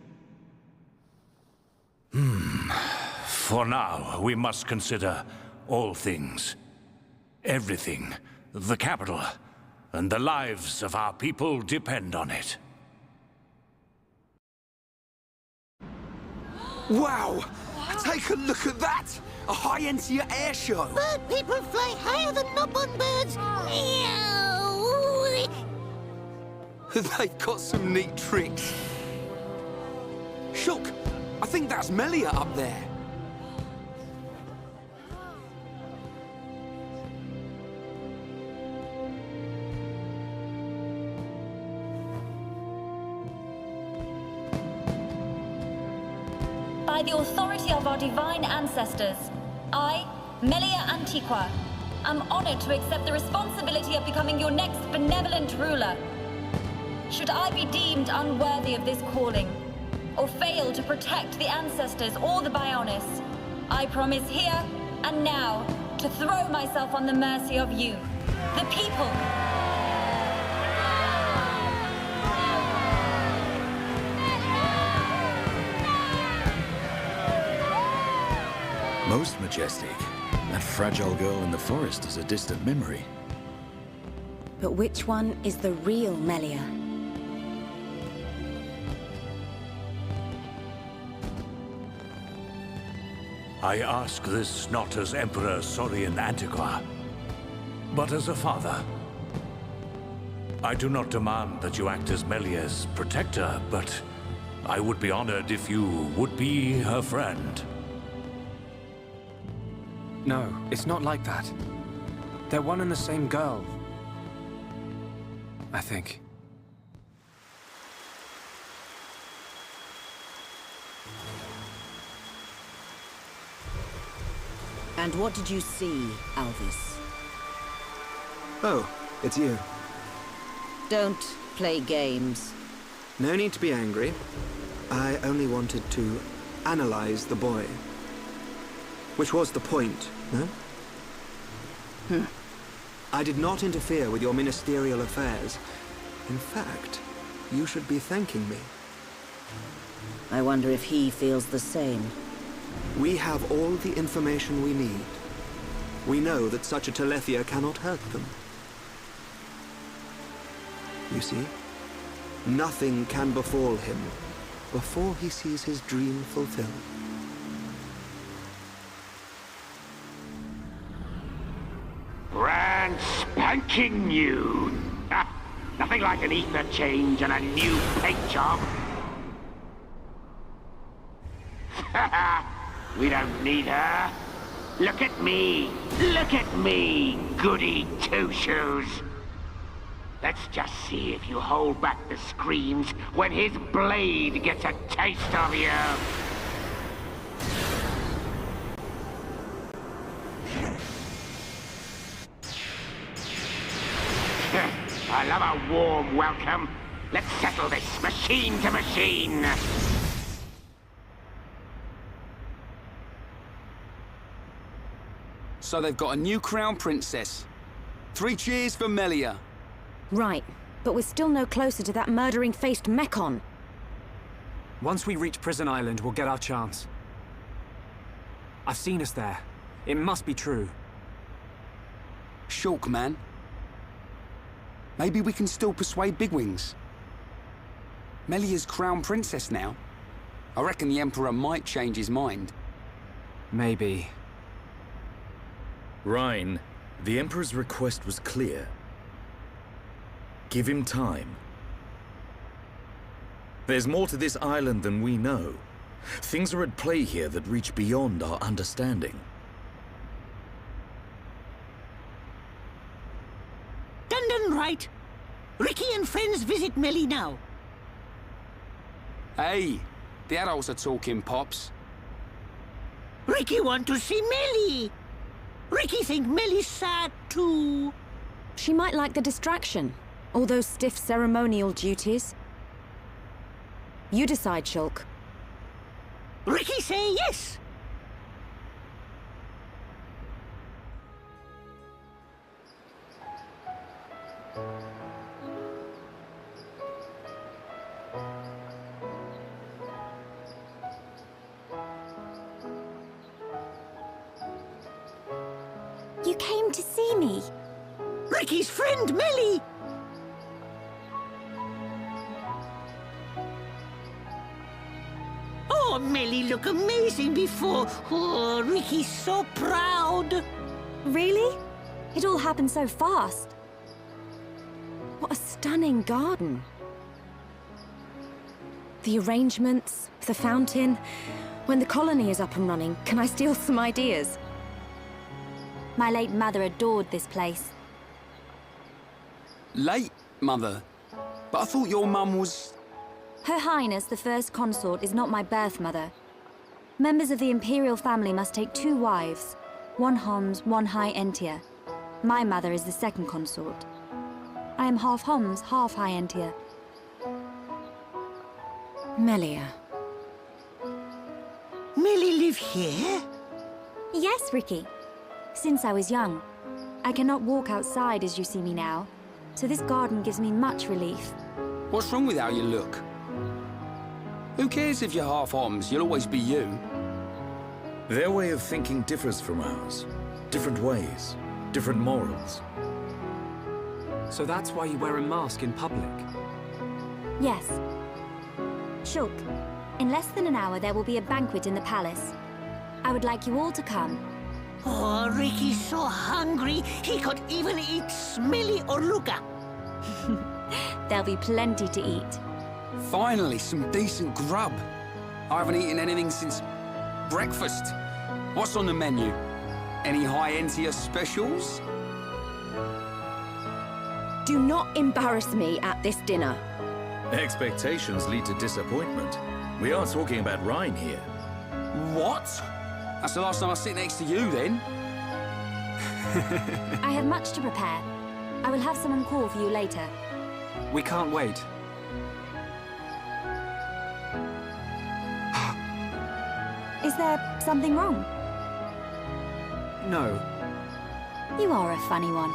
For now, we must consider all things. Everything. The capital. And the lives of our people depend on it.
Wow! Take a look at that! A high-end air show!
Bird people fly higher than Nopon birds! Ew.
They've got some neat tricks. Shook! I think that's Melia up there.
By the authority of our divine ancestors, I, Melia Antiqua, am honored to accept the responsibility of becoming your next benevolent ruler. Should I be deemed unworthy of this calling, or fail to protect the ancestors or the Bionis, I promise here and now to throw myself on the mercy of you, the people.
Most majestic. That fragile girl in the forest is a distant memory.
But which one is the real Melia?
I ask this not as Emperor Saurian Antiqua, but as a father. I do not demand that you act as Melia's protector, but I would be honored if you would be her friend.
No, it's not like that. They're one and the same girl. I think.
And what did you see, Alvis?
Oh, it's you.
Don't play games.
No need to be angry. I only wanted to analyze the boy. Which was the point, no? I did not interfere with your ministerial affairs. In fact, you should be thanking me.
I wonder if he feels the same.
We have all the information we need. We know that such a Telethia cannot hurt them. You see, nothing can befall him before he sees his dream fulfilled.
Brand spanking new. Nothing like an ether change and a new paint job. We don't need her. Look at me. Look at me, goody two-shoes. Let's just see if you hold back the screams when his blade gets a taste of you. I love a warm welcome. Let's settle this machine to machine.
So they've got a new crown princess. 3 cheers for Melia.
Right, but we're still no closer to that murdering-faced Mekon.
Once we reach Prison Island, we'll get our chance. I've seen us there. It must be true.
Shulk, man. Maybe we can still persuade Bigwings. Melia's crown princess now. I reckon the Emperor might change his mind.
Maybe.
Rhine, the Emperor's request was clear. Give him time. There's more to this island than we know. Things are at play here that reach beyond our understanding.
Done right. Ricky and friends visit Melly now.
Hey, the adults are talking, Pops.
Ricky want to see Melly. Ricky think Melly's sad too.
She might like the distraction. All those stiff ceremonial duties. You decide, Shulk.
Ricky say yes.
You came to see me.
Ricky's friend, Melly. Oh, Melly look amazing before. Oh, Ricky's so proud.
Really? It all happened so fast. What a stunning garden. The arrangements, the fountain. When the colony is up and running, can I steal some ideas?
My late mother adored this place.
Late, Mother? But I thought your mum was...
Her Highness, the First Consort, is not my birth mother. Members of the Imperial family must take 2 wives. 1 Homs, 1 High Entia. My mother is the second consort. I am half Homs, half High Entia.
Melia.
Melly live here?
Yes, Ricky. Since I was young. I cannot walk outside as you see me now, so this garden gives me much relief.
What's wrong with how you look? Who cares if you're half Homs? You'll always be you.
Their way of thinking differs from ours. Different ways, different morals.
So that's why you wear a mask in public?
Yes. Shulk, in less than an hour there will be a banquet in the palace. I would like you all to come.
Oh, Ricky's so hungry, he could even eat Smelly or Luca.
There'll be plenty to eat.
Finally, some decent grub. I haven't eaten anything since breakfast. What's on the menu? Any High Entia specials?
Do not embarrass me at this dinner.
Expectations lead to disappointment. We are talking about Rhine here.
What? That's the last time I sit next to you, then.
I have much to prepare. I will have someone call for you later.
We can't wait.
Is there something wrong?
No.
You are a funny one.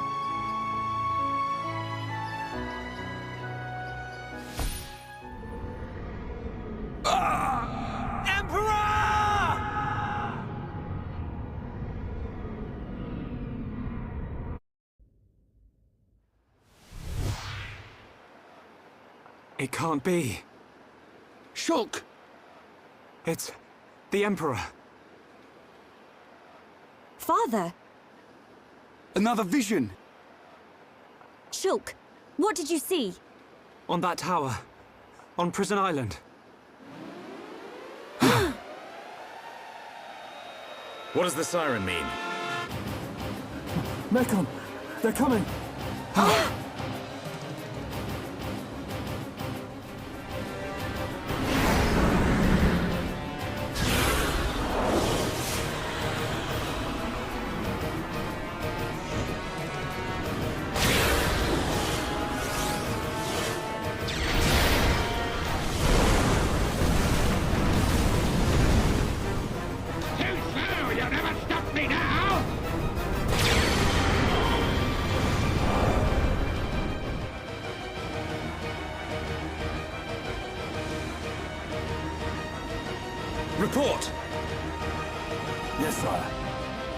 It can't be.
Shulk!
It's the Emperor.
Father!
Another vision!
Shulk, what did you see?
On that tower. On Prison Island.
What does the siren mean?
Mekon! They're coming!
Report!
Yes, sire.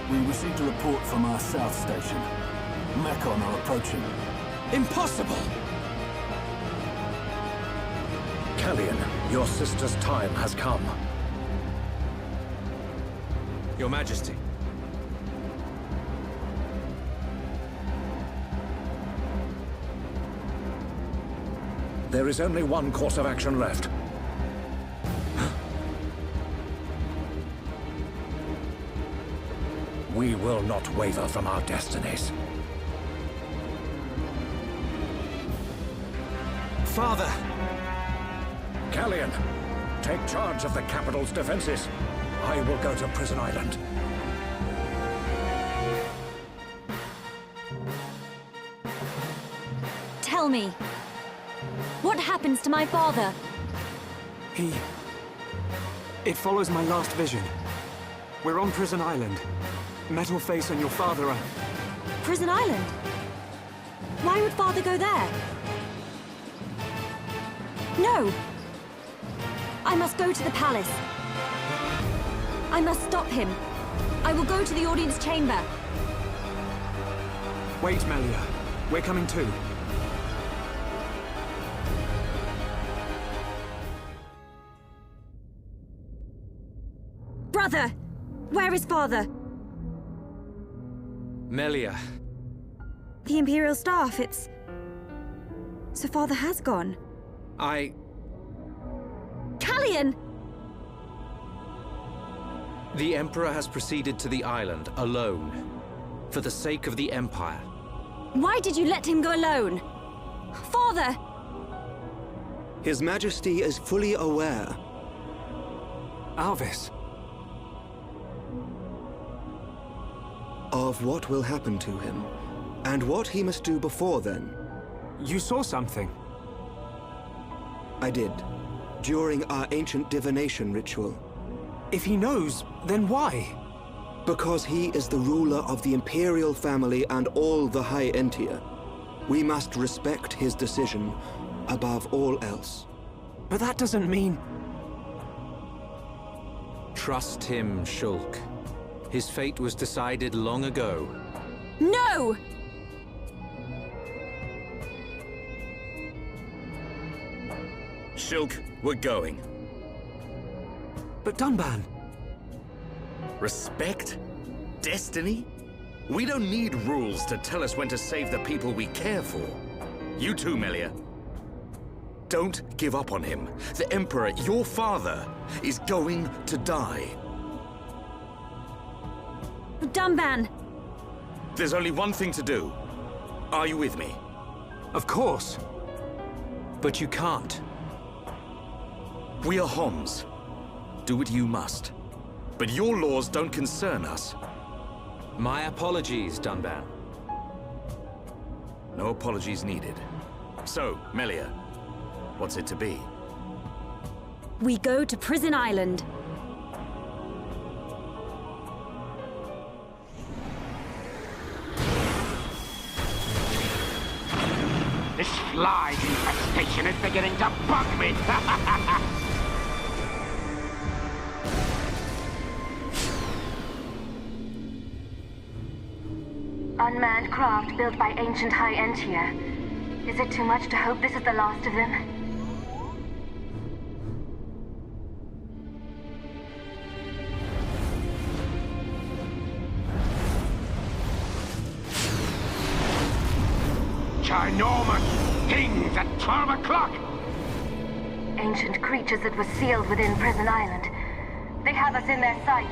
We received a report from our south station. Mechon are approaching.
Impossible!
Kellion, your sister's time has come.
Your Majesty.
There is only one course of action left. We will not waver from our destinies.
Father!
Kellion, take charge of the capital's defenses. I will go to Prison Island.
Tell me, what happens to my father?
It follows my last vision. We're on Prison Island. Metal Face and your father are...
Prison Island? Why would father go there? No! I must go to the palace. I must stop him. I will go to the audience chamber.
Wait, Melia. We're coming too.
Brother! Where is father?
Melia.
The Imperial staff, it's... So father has gone. Kellion!
The Emperor has proceeded to the island alone, for the sake of the Empire.
Why did you let him go alone? Father!
His Majesty is fully aware.
Alvis.
Of what will happen to him, and what he must do before then.
You saw something?
I did, during our ancient divination ritual.
If he knows, then why?
Because he is the ruler of the Imperial family and all the High Entia. We must respect his decision above all else.
But that doesn't mean...
Trust him, Shulk. His fate was decided long ago.
No!
Shulk, we're going.
But Dunban...
Respect? Destiny? We don't need rules to tell us when to save the people we care for. You too, Melia. Don't give up on him. The Emperor, your father, is going to die.
Dunban!
There's only one thing to do. Are you with me?
Of course.
But you can't.
We are Homs. Do what you must. But your laws don't concern us.
My apologies, Dunban.
No apologies needed. So, Melia, what's it to be?
We go to Prison Island.
This fly infestation is beginning to bug me!
Unmanned craft built by ancient High Entia. Is it too much to hope this is the last of them?
Ginormous things at 12 o'clock!
Ancient creatures that were sealed within Prison Island. They have us in their sights.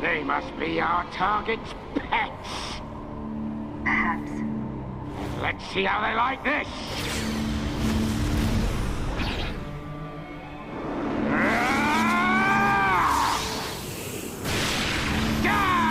They must be our target's pets.
Perhaps.
Let's see how they like this. Die!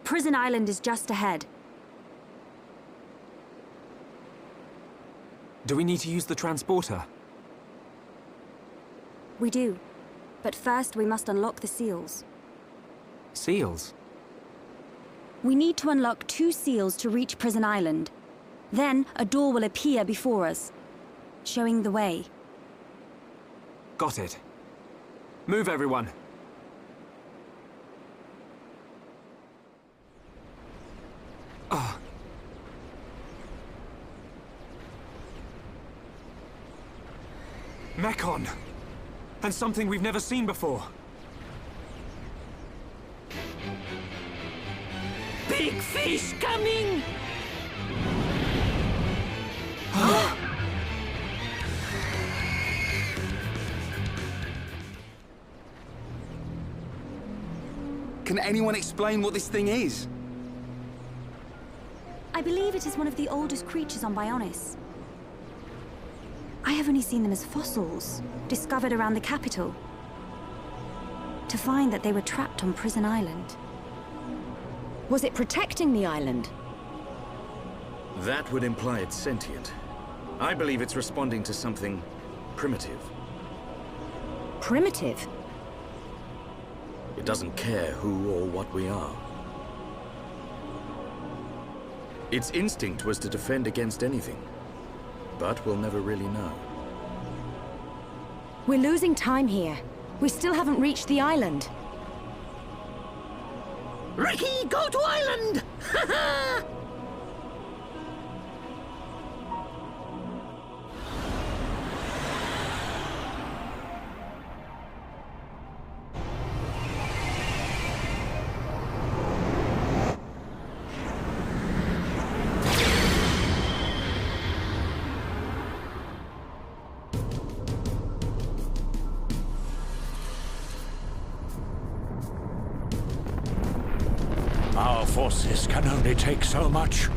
Prison Island is just ahead.
Do we need to use the transporter?
We do. But first, we must unlock the seals.
Seals?
We need to unlock 2 seals to reach Prison Island. Then, a door will appear before us, showing the way.
Got it. Move, everyone. Ah. Mekon! And something we've never seen before.
Big fish coming!
Can anyone explain what this thing is?
I believe it is one of the oldest creatures on Bionis. I have only seen them as fossils, discovered around the capital. To find that they were trapped on Prison Island.
Was it protecting the island?
That would imply it's sentient. I believe it's responding to something primitive.
Primitive?
It doesn't care who or what we are. Its instinct was to defend against anything, but we'll never really know.
We're losing time here. We still haven't reached the island.
Ricky, go to island! Ha ha!
Our forces can only take so much.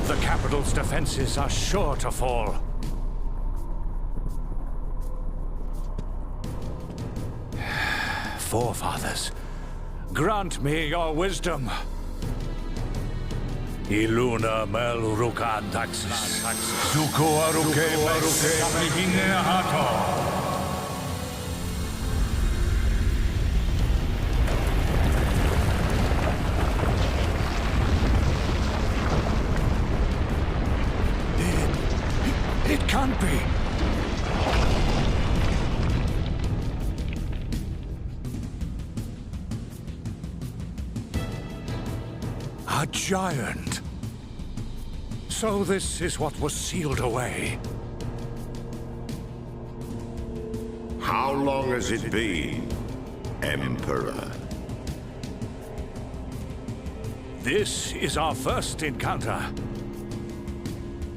The capital's defenses are sure to fall. Forefathers, grant me your wisdom. Iluna meluruka taxis. Zuko aruke mehine hato. It can't be. A giant. So this is what was sealed away.
How long has it been, Emperor?
This is our first encounter.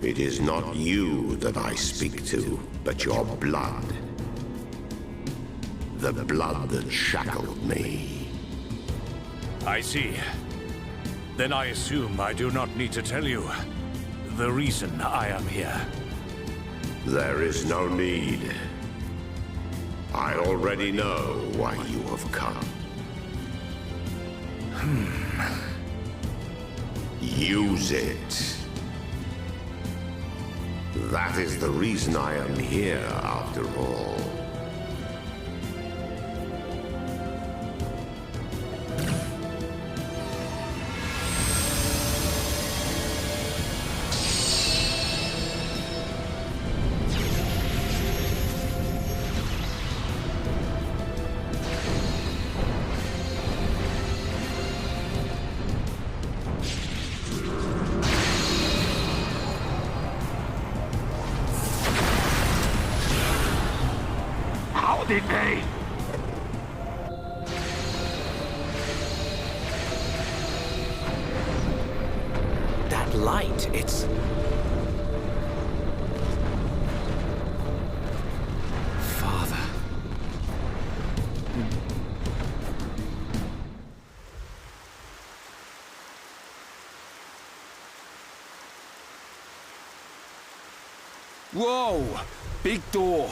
It is not you that I speak to, but your blood. The blood that shackled me.
I see. Then I assume I do not need to tell you the reason I am here.
There is no need. I already know why you have come. Use it. That is the reason I am here, after all.
Did they?
That light, it's... Father.
Whoa! Big door.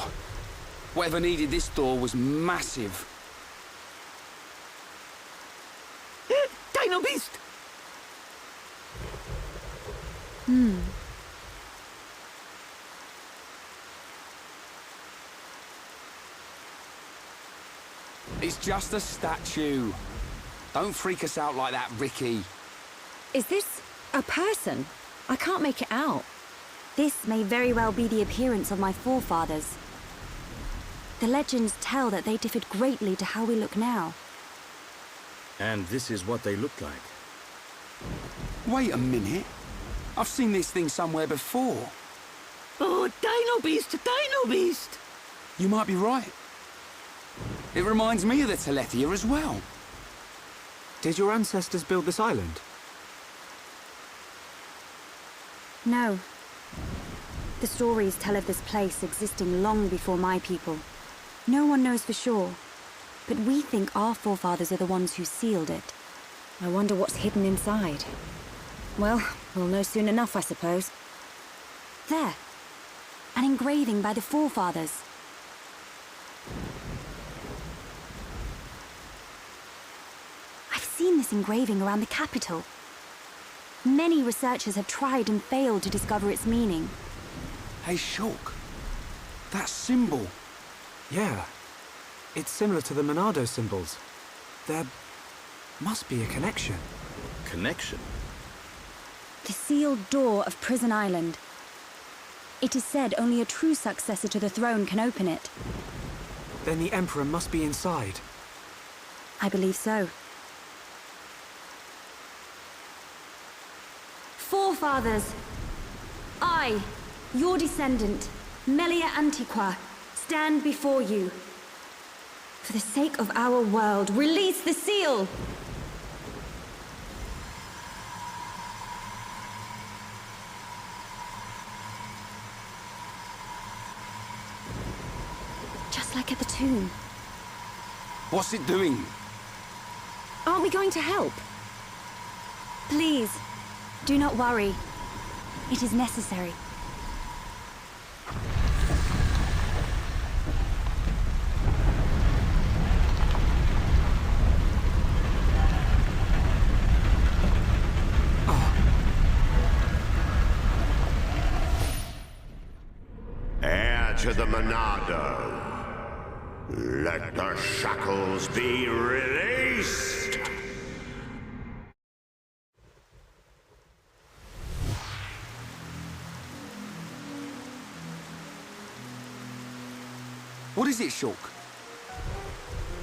Whatever needed this door was massive.
Dino Beast!
It's just a statue. Don't freak us out like that, Ricky.
Is this a person? I can't make it out.
This may very well be the appearance of my forefathers. The legends tell that they differed greatly to how we look now.
And this is what they looked like.
Wait a minute. I've seen this thing somewhere before.
Oh, Dino Beast, Dino Beast!
You might be right. It reminds me of the Telethia as well.
Did your ancestors build this island?
No. The stories tell of this place existing long before my people. No one knows for sure, but we think our forefathers are the ones who sealed it.
I wonder what's hidden inside. Well, we'll know soon enough, I suppose.
There. An engraving by the forefathers. I've seen this engraving around the capital. Many researchers have tried and failed to discover its meaning.
Hey, Shulk. That symbol.
Yeah. It's similar to the Monado symbols. There must be a connection.
Connection?
The sealed door of Prison Island. It is said only a true successor to the throne can open it.
Then the Emperor must be inside.
I believe so. Forefathers! I, your descendant, Melia Antiqua, stand before you. For the sake of our world, release the seal! Just like at the tomb.
What's it doing?
Aren't we going to help?
Please, do not worry. It is necessary.
Heir to the Monado. Let the shackles be released!
What is it, Shulk?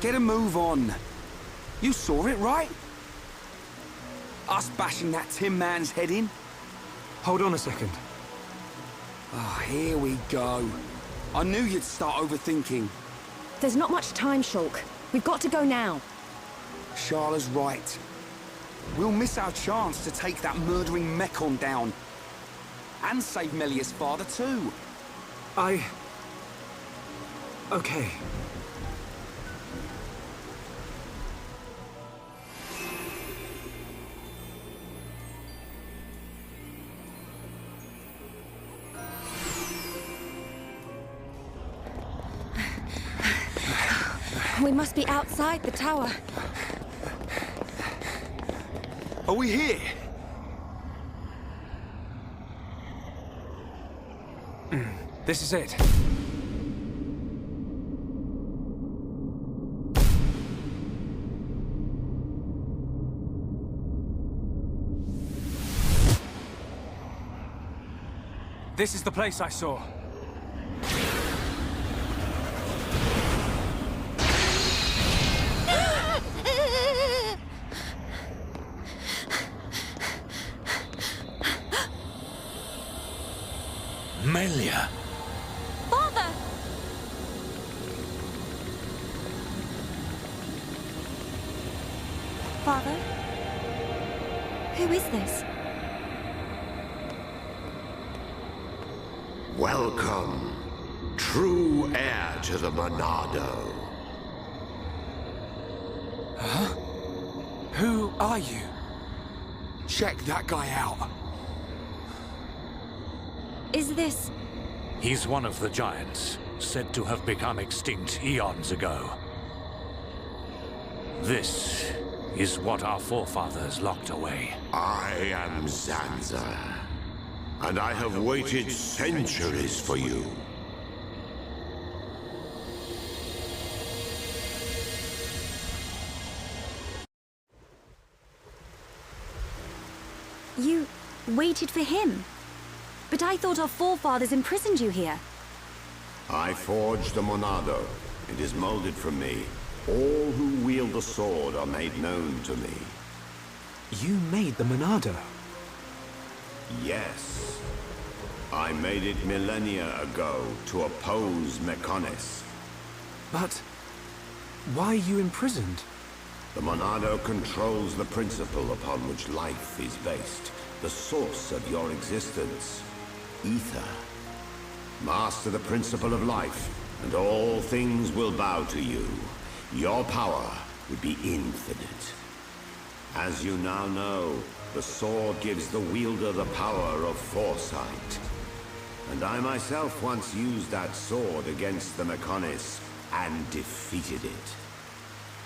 Get a move on. You saw it, right? Us bashing that Tin Man's head in?
Hold on a second.
Ah, here we go. I knew you'd start overthinking.
There's not much time, Shulk. We've got to go now.
Sharla's right. We'll miss our chance to take that murdering Mechon down. And save Melia's father, too.
Okay.
We must be outside the tower.
Are we here?
This is it. This is the place I saw.
Melia!
Father! Father? Who is this?
Welcome, true heir to the Monado.
Huh? Who are you? Check that guy out.
Is this...
He's one of the giants, said to have become extinct eons ago. This is what our forefathers locked away.
I am Zanza. And I have waited centuries for you.
You waited for him? But I thought our forefathers imprisoned you here.
I forged the Monado. It is molded from me. All who wield the sword are made known to me.
You made the Monado?
Yes. I made it millennia ago to oppose Mechonis.
But why are you imprisoned?
The Monado controls the principle upon which life is based, the source of your existence, ether. Master the principle of life, and all things will bow to you. Your power would be infinite. As you now know, the sword gives the wielder the power of foresight. And I myself once used that sword against the Mechonis and defeated it.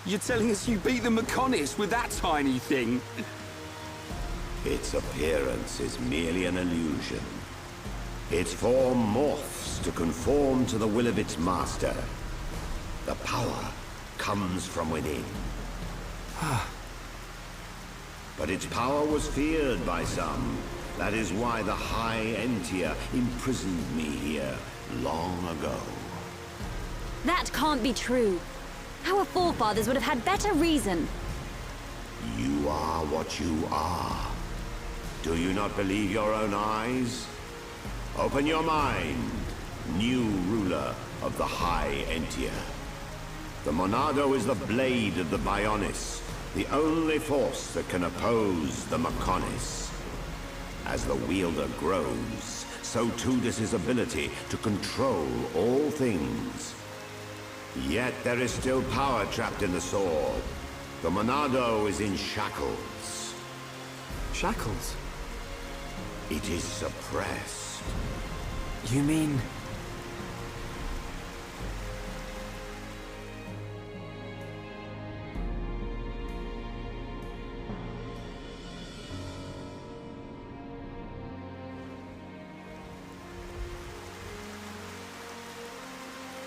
You're telling us you beat the Mechonis with that tiny thing?
Its appearance is merely an illusion. Its form morphs to conform to the will of its master. The power comes from within. But its power was feared by some. That is why the High Entia imprisoned me here long ago.
That can't be true. Our forefathers would have had better reason.
You are what you are. Do you not believe your own eyes? Open your mind, new ruler of the High Entia. The Monado is the blade of the Bionis, the only force that can oppose the Mechonis. As the wielder grows, so too does his ability to control all things. Yet there is still power trapped in the sword. The Monado is in shackles.
Shackles?
It is suppressed.
You mean...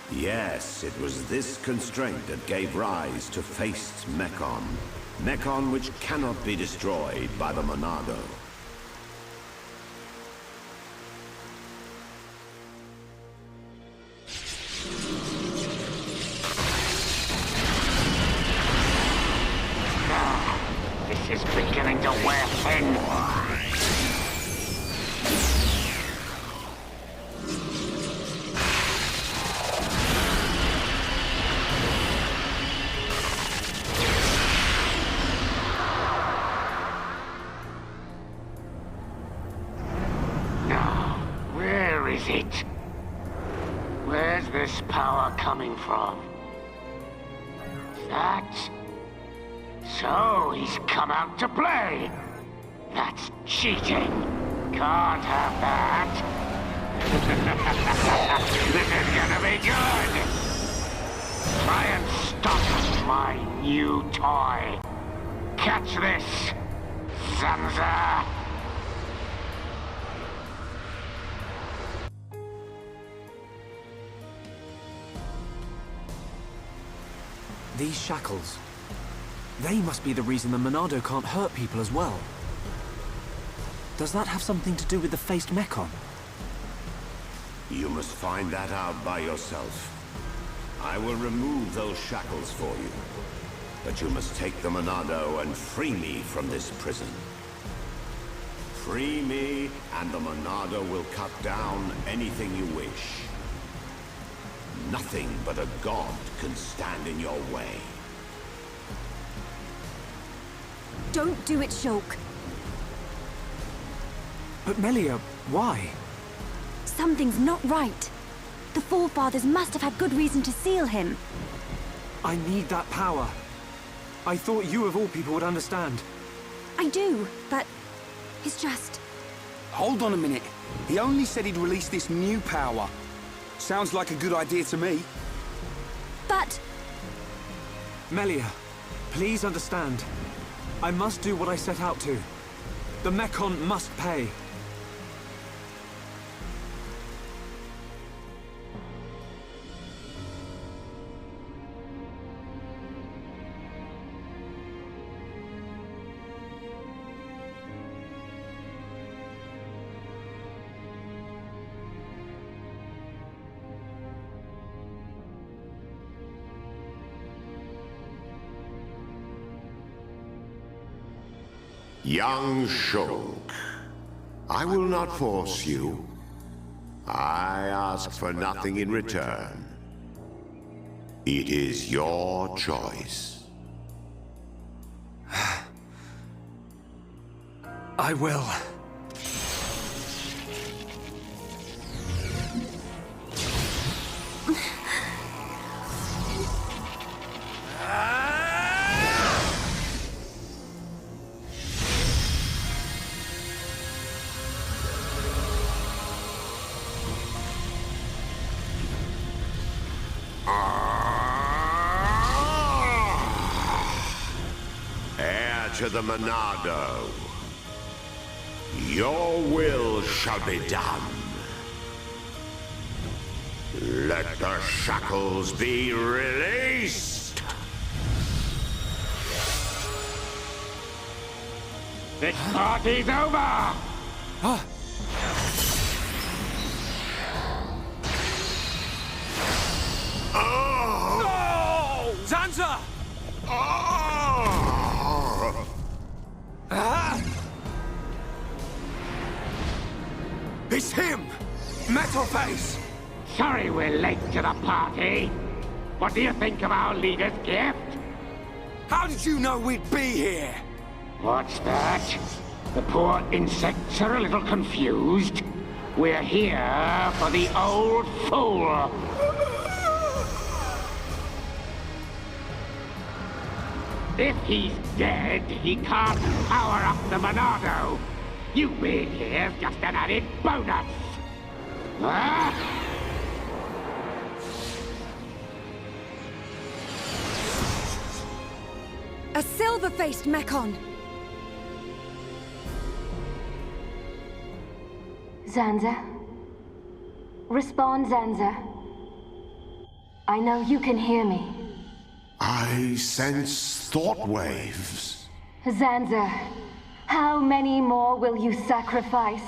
Yes, it was this constraint that gave rise to Faced Mechon. Mechon which cannot be destroyed by the Monado.
This is beginning to wear thin. Where's this power coming from? That? So he's come out to play. That's cheating. Can't have that. This is gonna be good. Try and stop my new toy. Catch this, Zanza.
These shackles... they must be the reason the Monado can't hurt people as well. Does that have something to do with the Faced Mechon?
You must find that out by yourself. I will remove those shackles for you. But you must take the Monado and free me from this prison. Free me, and the Monado will cut down anything you wish. Nothing but a god can stand in your way.
Don't do it, Shulk.
But Melia, why?
Something's not right. The forefathers must have had good reason to seal him.
I need that power. I thought you of all people would understand.
I do, but it's just...
Hold on a minute. He only said he'd release this new power. Sounds like a good idea to me.
But...
Melia, please understand. I must do what I set out to. The Mechon must pay.
Young Shulk, I will not force you. I ask for nothing in return. It is your choice.
I will.
Heir to the Monado. Your will shall be done. Let the shackles be released!
This party's over!
No! Zanza! It's him! Metal Face!
Sorry we're late to the party. What do you think of our leader's gift?
How did you know we'd be here?
What's that? The poor insects are a little confused. We're here for the old fool. If he's dead, he can't power up the Monado. You being here's just an added bonus. Huh?
A silver-faced Mechon!
Zanza? Respond, Zanza. I know you can hear me.
I sense thought waves.
Zanza, how many more will you sacrifice?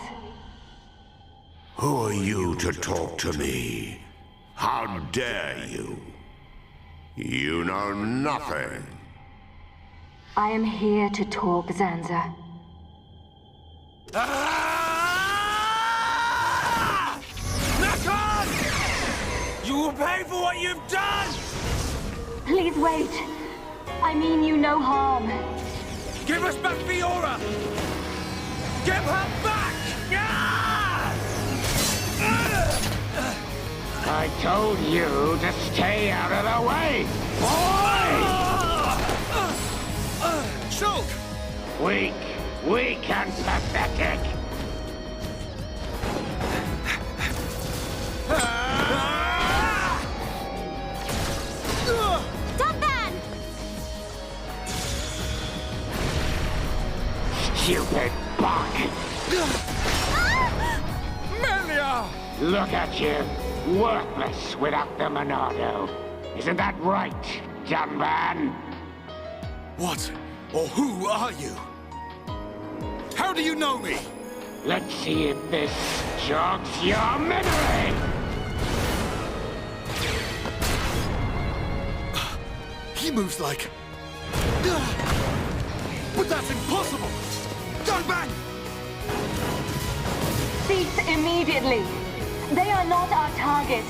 Who are you to talk to me? How dare you? You know nothing.
I am here to talk, Zanza.
Mechon! You will pay for what you've done!
Please wait. I mean you no harm.
Give us back Fiora! Give her back!
I told you to stay out of the way, boy!
Shulk!
Weak and pathetic.
Dunban!
Stupid bug!
Melia!
Look at you, worthless without the Monado. Isn't that right, Dunban?
What or who are you? How do you know me?
Let's see if this jogs your memory!
He moves like... But that's impossible! Dunban!
Cease immediately. They are not our target.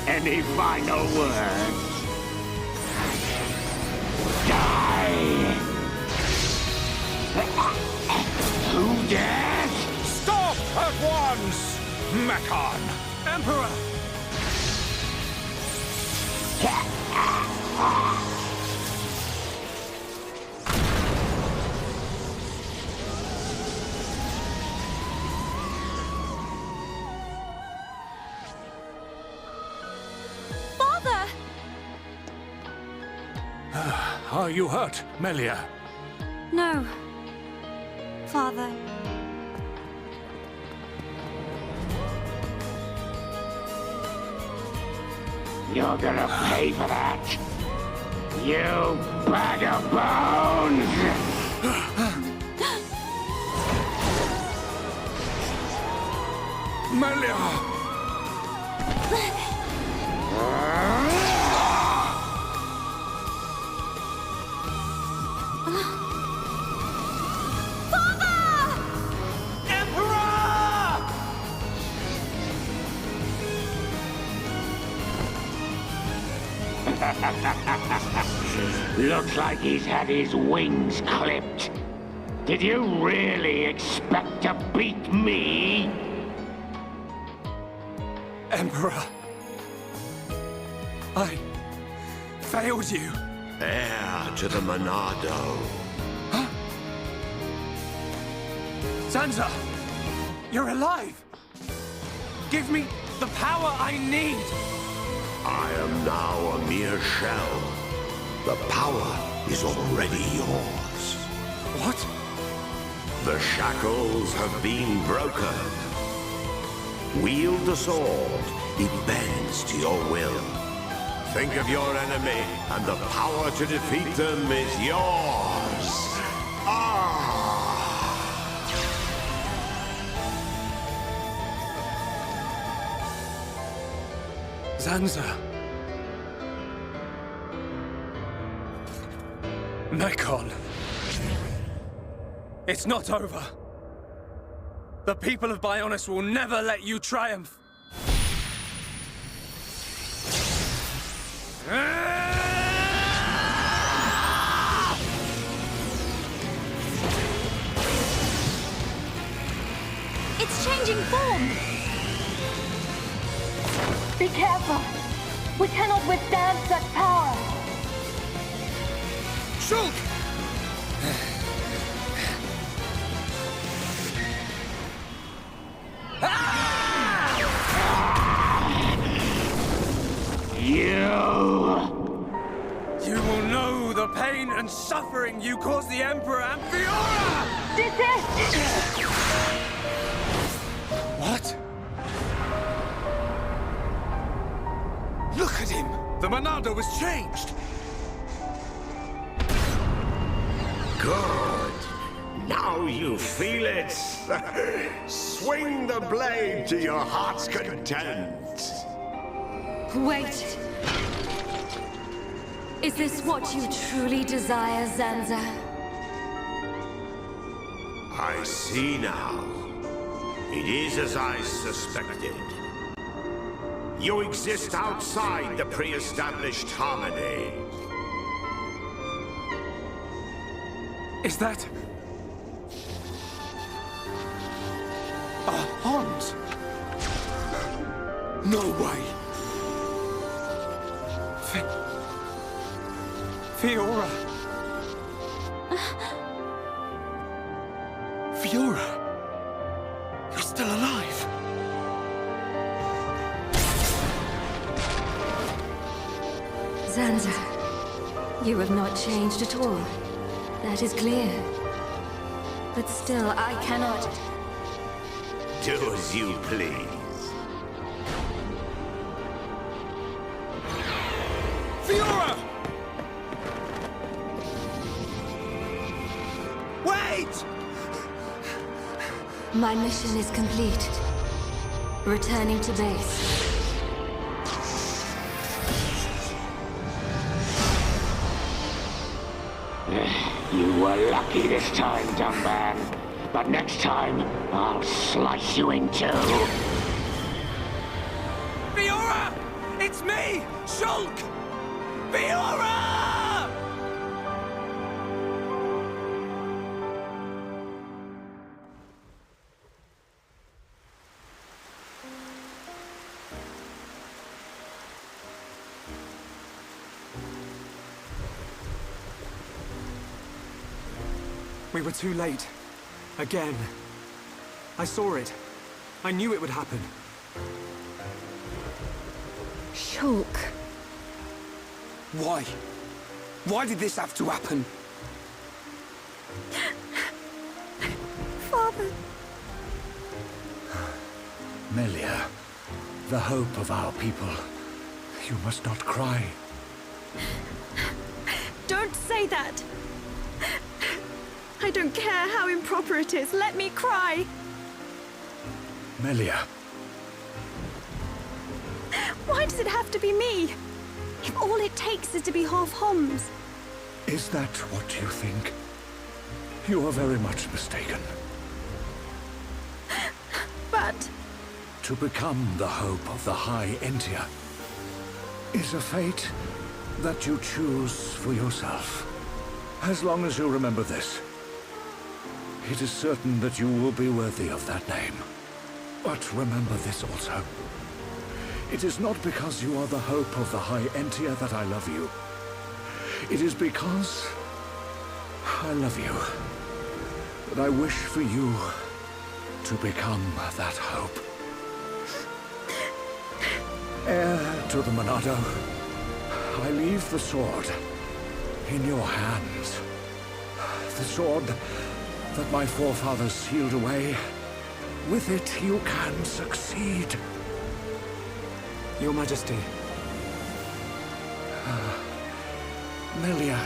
Any final words? Die! Who dares?
Stop at once! Mechon! Emperor!
Father!
Are you hurt, Melia?
No. Father.
You're gonna pay for that. You bag of bones!
Melia!
Looks like he's had his wings clipped. Did you really expect to beat me?
Emperor. I failed you.
Heir to the Monado.
Sansa! You're alive! Give me the power I need!
I am now a mere shell. The power is already yours.
What?
The shackles have been broken. Wield the sword, it bends to your will. Think of your enemy, and the power to defeat them is yours.
Sansa. Mekon. It's not over. The people of Bionis will never let you triumph.
It's changing form! Be careful! We cannot withstand such power!
Shulk! You will know the pain and suffering you caused the Emperor and Fiora!
Desist!
What? Look at him! The Monado was changed!
Good. Now you feel it. Swing the blade to your heart's content.
Wait. Is this what you truly desire, Zanza?
I see now. It is as I suspected. You exist outside the pre-established harmony.
Is that... Hans? No way! Fiora! Fiora! You're still alive!
Zanza, you have not changed at all. That is clear. But still, I cannot...
Do as you please.
Fiora! Wait!
My mission is complete. Returning to base.
You were lucky this time, dumb man. But next time, I'll slice you in two.
Fiora! It's me! Shulk! Fiora! We were too late. Again. I saw it. I knew it would happen.
Shulk.
Why? Why did this have to happen?
Father.
Melia, the hope of our people. You must not cry.
Don't say that! I don't care how improper it is. Let me cry!
Melia.
Why does it have to be me? If all it takes is to be half Homs.
Is that what you think? You are very much mistaken.
But...
To become the hope of the High Entia is a fate that you choose for yourself. As long as you remember this, it is certain that you will be worthy of that name. But remember this also. It is not because you are the hope of the High Entia that I love you. It is because I love you, that I wish for you to become that hope. Heir to the Monado, I leave the sword in your hands. The sword that my forefathers sealed away. With it, you can succeed.
Your Majesty.
Melia,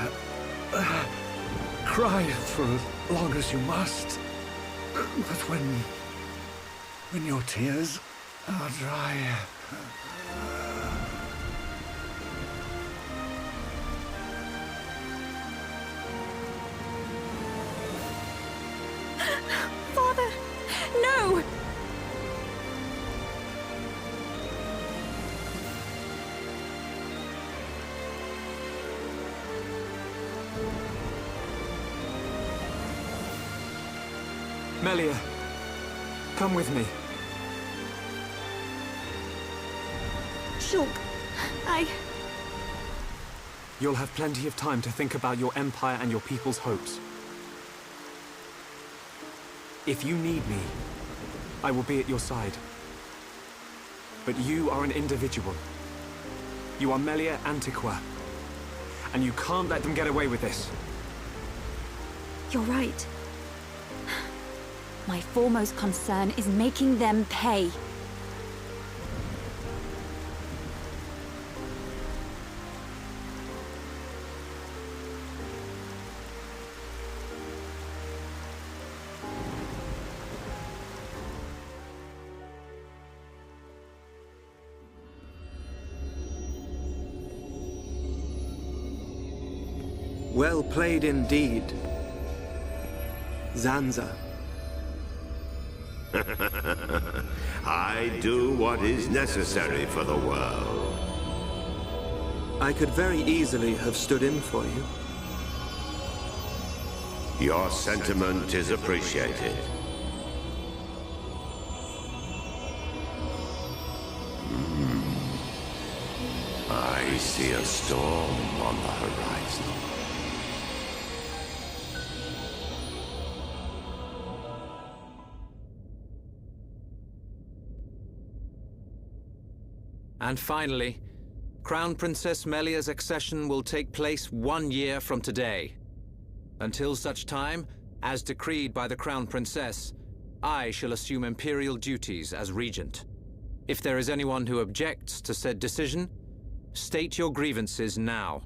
cry for as long as you must. But when your tears are dry...
Father, no!
Melia, come with me.
Shulk,
You'll have plenty of time to think about your empire and your people's hopes. If you need me, I will be at your side. But you are an individual. You are Melia Antiqua. And you can't let them get away with this.
You're right. My foremost concern is making them pay.
Well played indeed, Zanza.
I do what is necessary for the world.
I could very easily have stood in for you.
Your sentiment is appreciated. I see a storm on the horizon.
And finally, Crown Princess Melia's accession will take place 1 year from today. Until such time, as decreed by the Crown Princess, I shall assume imperial duties as regent. If there is anyone who objects to said decision, state your grievances now.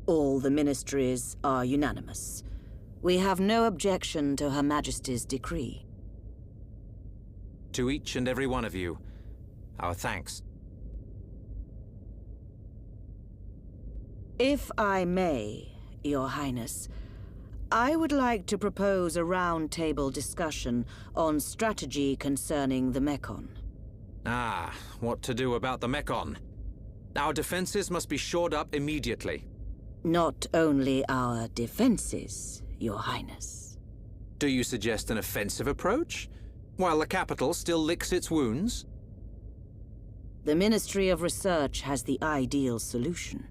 All the ministries are unanimous. We have no objection to Her Majesty's decree.
To each and every one of you, our thanks.
If I may, Your Highness, I would like to propose a round-table discussion on strategy concerning the Mekon.
Ah, what to do about the Mekon? Our defenses must be shored up immediately.
Not only our defenses, Your Highness.
Do you suggest an offensive approach? While the capital still licks its wounds?
The Ministry of Research has the ideal solution.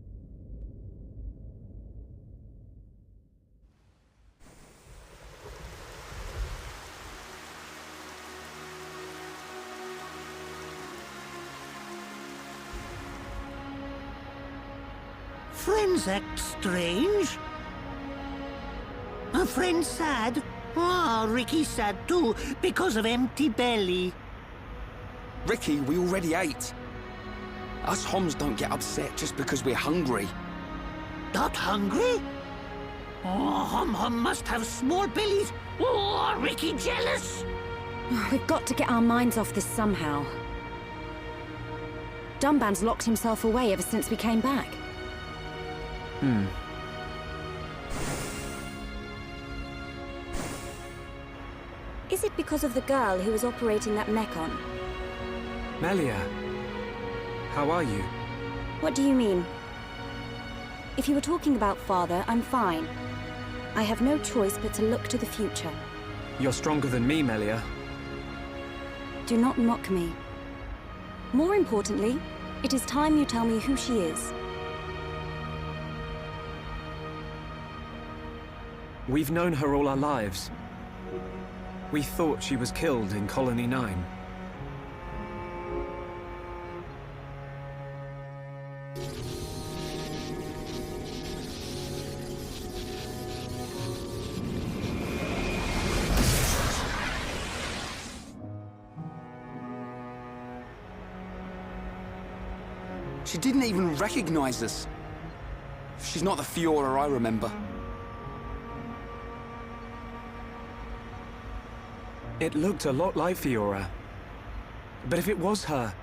Friends act strange. A friend sad? Ah, Ricky's sad too, because of empty belly.
Ricky, we already ate. Us Homs don't get upset just because we're hungry.
Not hungry? Oh, Hom must have small bellies. Oh, Ricky jealous.
We've got to get our minds off this somehow. Dunban's locked himself away ever since we came back.
Is it because of the girl who was operating that Mekon?
Melia, How are you?
What do you mean? If you were talking about Father, I'm fine. I have no choice but to look to the future.
You're stronger than me, Melia.
Do not mock me. More importantly, it is time you tell me who she is.
We've known her all our lives. We thought she was killed in Colony 9.
She didn't even recognize us. She's not the Fiora I remember.
It looked a lot like Fiora. But if it was her,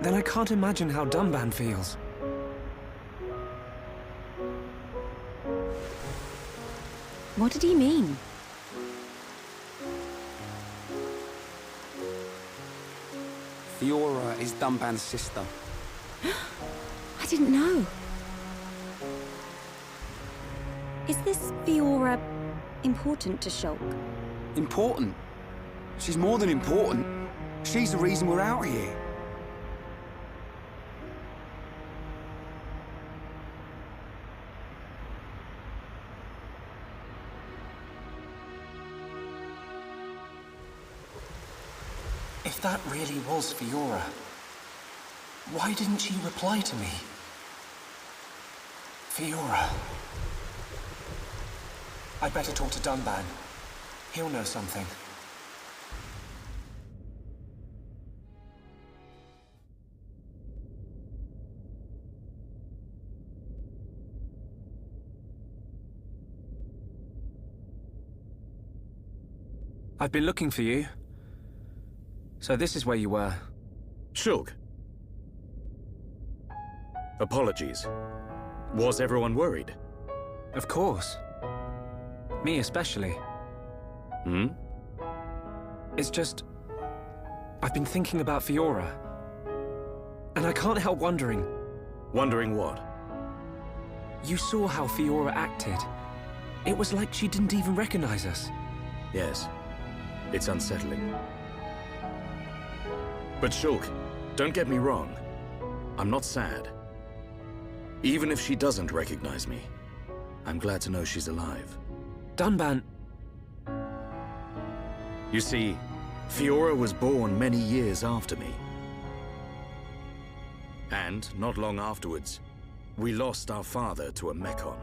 then I can't imagine how Dunban feels.
What did he mean?
Fiora is Dunban's sister.
I didn't know. Is this Fiora important to Shulk?
Important? She's more than important. She's the reason we're out here.
If that really was Fiora, why didn't she reply to me? Fiora. I'd better talk to Dunban. He'll know something. I've been looking for you. So this is where you were.
Shulk. Apologies. Was everyone worried?
Of course. Me especially.
Hmm?
It's just... I've been thinking about Fiora. And I can't help wondering...
Wondering what?
You saw how Fiora acted. It was like she didn't even recognize us.
Yes. It's unsettling. But Shulk, don't get me wrong. I'm not sad. Even if she doesn't recognize me, I'm glad to know she's alive.
Dunban...
You see, Fiora was born many years after me. And, not long afterwards, we lost our father to a Mechon.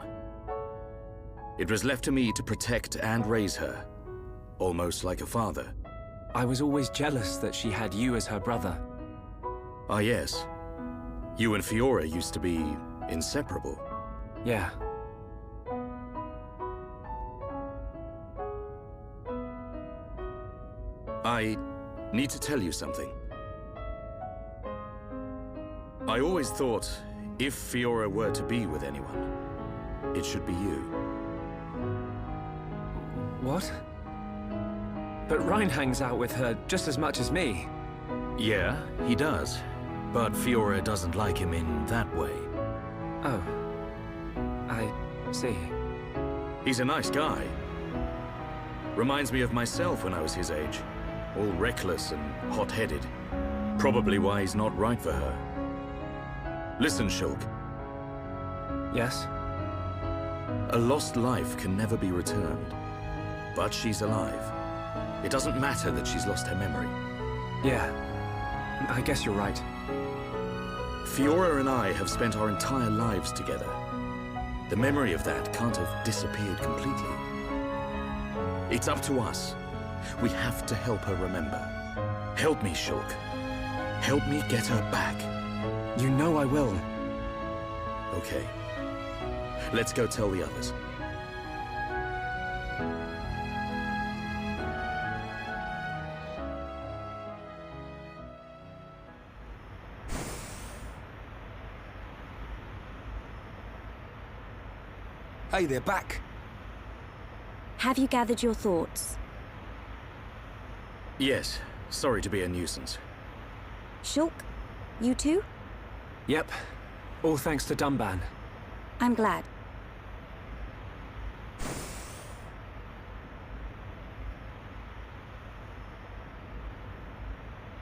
It was left to me to protect and raise her, almost like a father.
I was always jealous that she had you as her brother.
Ah, yes. You and Fiora used to be inseparable.
Yeah.
I need to tell you something. I always thought, if Fiora were to be with anyone, it should be you.
What? But Ryan hangs out with her just as much as me.
Yeah, he does. But Fiora doesn't like him in that way.
Oh. I see.
He's a nice guy. Reminds me of myself when I was his age. All reckless and hot-headed. Probably why he's not right for her. Listen, Shulk.
Yes?
A lost life can never be returned. But she's alive. It doesn't matter that she's lost her memory.
Yeah. I guess you're right.
Fiora and I have spent our entire lives together. The memory of that can't have disappeared completely. It's up to us. We have to help her remember. Help me, Shulk. Help me get her back.
You know I will.
Okay. Let's go tell the others.
Hey, they're back.
Have you gathered your thoughts?
Yes. Sorry to be a nuisance.
Shulk, You too?
Yep. All thanks to Dunban.
I'm glad.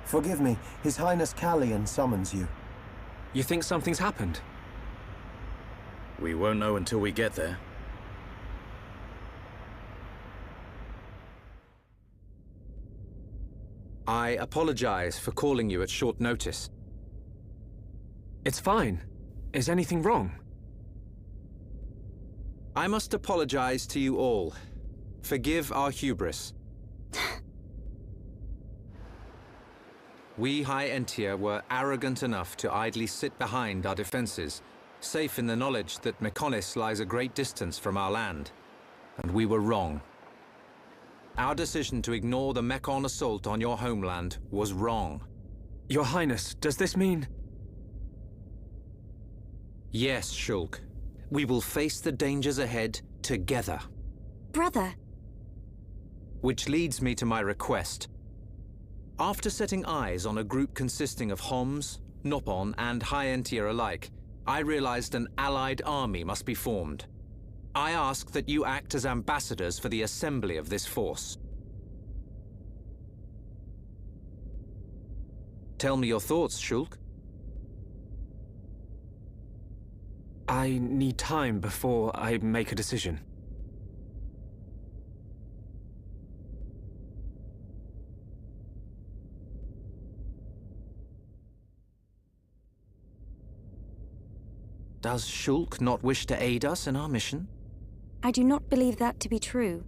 Forgive me, His Highness Callian summons you.
You think something's happened?
We won't know until we get there.
I apologize for calling you at short notice.
It's fine. Is anything wrong?
I must apologize to you all. Forgive our hubris. We High Entia were arrogant enough to idly sit behind our defenses, safe in the knowledge that Mechonis lies a great distance from our land. And we were wrong. Our decision to ignore the Mechon assault on your homeland was wrong.
Your Highness, does this mean...
Yes, Shulk. We will face the dangers ahead together.
Brother!
Which leads me to my request. After setting eyes on a group consisting of Homs, Nopon, and High Entia alike, I realized an allied army must be formed. I ask that you act as ambassadors for the assembly of this force. Tell me your thoughts, Shulk.
I need time before I make a decision.
Does Shulk not wish to aid us in our mission?
I do not believe that to be true.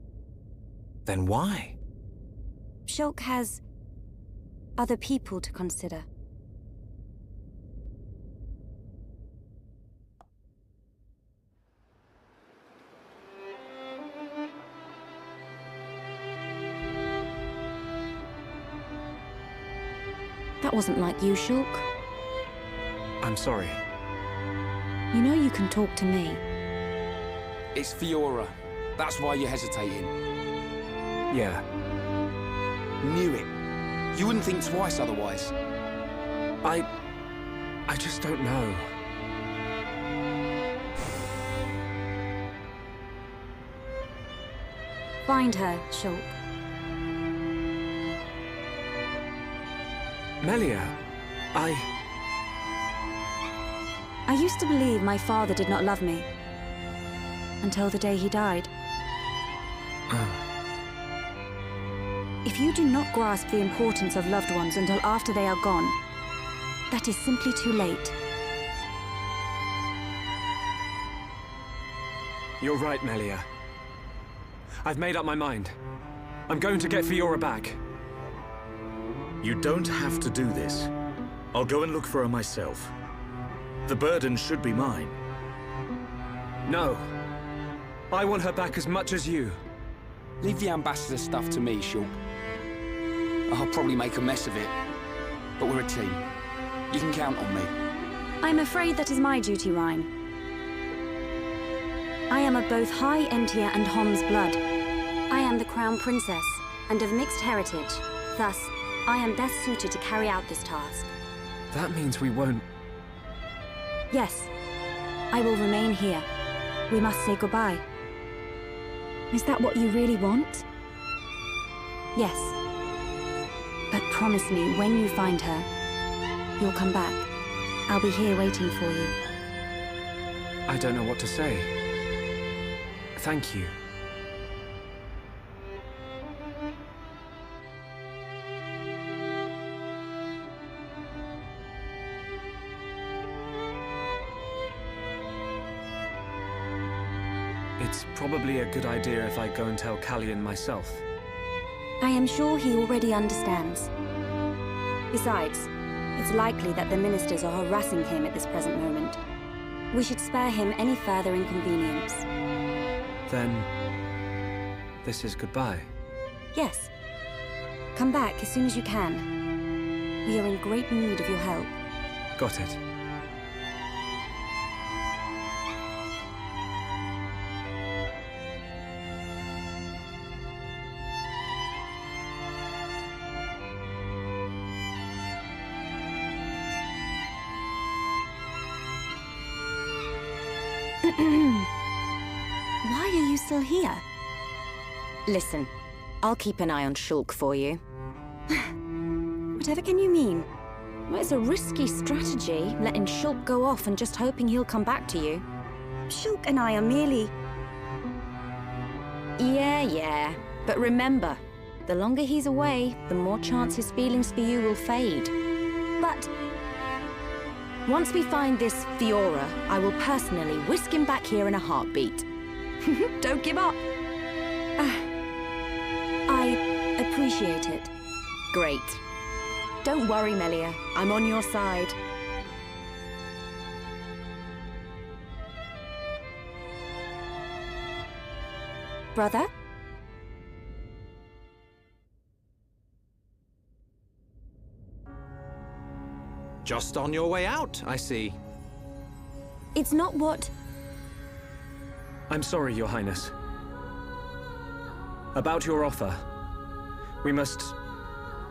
Then why?
Shulk has... other people to consider. That wasn't like you, Shulk.
I'm sorry.
You know you can talk to me.
It's Fiora. That's why you're hesitating.
Yeah.
Knew it. You wouldn't think twice otherwise.
I just don't know.
Find her, Shulk.
Melia,
I used to believe my father did not love me. Until the day he died. If you do not grasp the importance of loved ones until after they are gone, that is simply too late.
You're right, Melia. I've made up my mind. I'm going to get Fiora back.
You don't have to do this. I'll go and look for her myself. The burden should be mine.
No. I want her back as much as you.
Leave the ambassador stuff to me, Shulk. I'll probably make a mess of it. But we're a team. You can count on me.
I'm afraid that is my duty, Rhyne. I am of both High Entia and Hom's blood. I am the Crown Princess, and of mixed heritage. Thus, I am best suited to carry out this task.
That means we won't...
Yes. I will remain here. We must say goodbye. Is that what you really want? Yes. But promise me, when you find her, you'll come back. I'll be here waiting for you.
I don't know what to say. Thank you. It's probably a good idea if I go and tell Callian myself.
I am sure he already understands. Besides, it's likely that the ministers are harassing him at this present moment. We should spare him any further inconvenience.
Then... this is goodbye.
Yes. Come back as soon as you can. We are in great need of your help.
Got it.
Why are you still here?
Listen, I'll keep an eye on Shulk for you.
Whatever can you mean?
Well, it's a risky strategy, letting Shulk go off and just hoping he'll come back to you.
Shulk and I are merely...
Yeah. But remember, the longer he's away, the more chance his feelings for you will fade.
But...
Once we find this Fiora, I will personally whisk him back here in a heartbeat. Don't give up.
I appreciate it.
Great. Don't worry, Melia. I'm on your side.
Brother?
Just on your way out, I see.
It's not what...
I'm sorry, Your Highness. About your offer, we must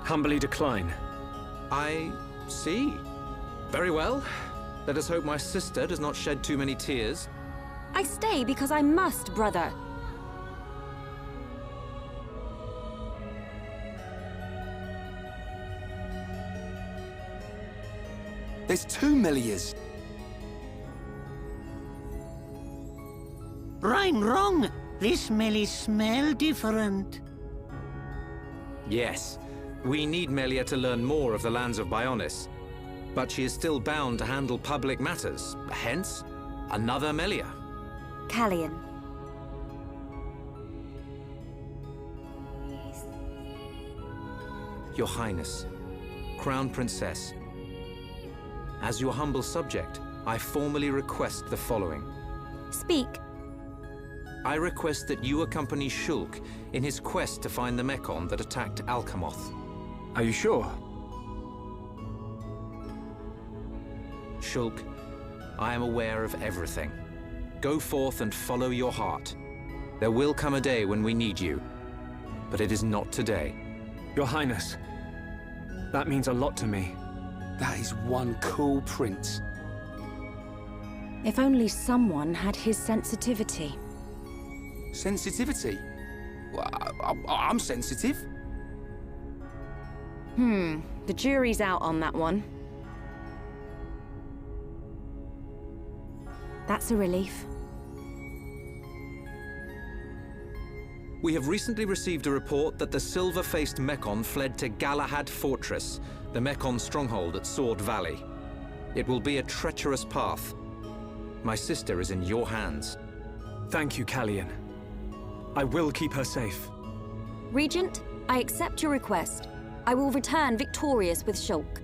humbly decline.
I see. Very well. Let us hope my sister does not shed too many tears.
I stay because I must, brother.
There's 2 Melias.
Wrong. This Melie smell different.
Yes, we need Melia to learn more of the lands of Bionis. But she is still bound to handle public matters, hence, another Melia.
Callian.
Your Highness, Crown Princess, as your humble subject, I formally request the following.
Speak.
I request that you accompany Shulk in his quest to find the Mekon that attacked Alcamoth.
Are you sure?
Shulk, I am aware of everything. Go forth and follow your heart. There will come a day when we need you, but it is not today.
Your Highness, that means a lot to me.
That is one cool prince.
If only someone had his sensitivity.
Sensitivity? Well, I'm sensitive.
The jury's out on that one.
That's a relief.
We have recently received a report that the silver-faced Mekon fled to Galahad Fortress, the Mekon stronghold at Sword Valley. It will be a treacherous path. My sister is in your hands.
Thank you, Callian. I will keep her safe.
Regent, I accept your request. I will return victorious with Shulk.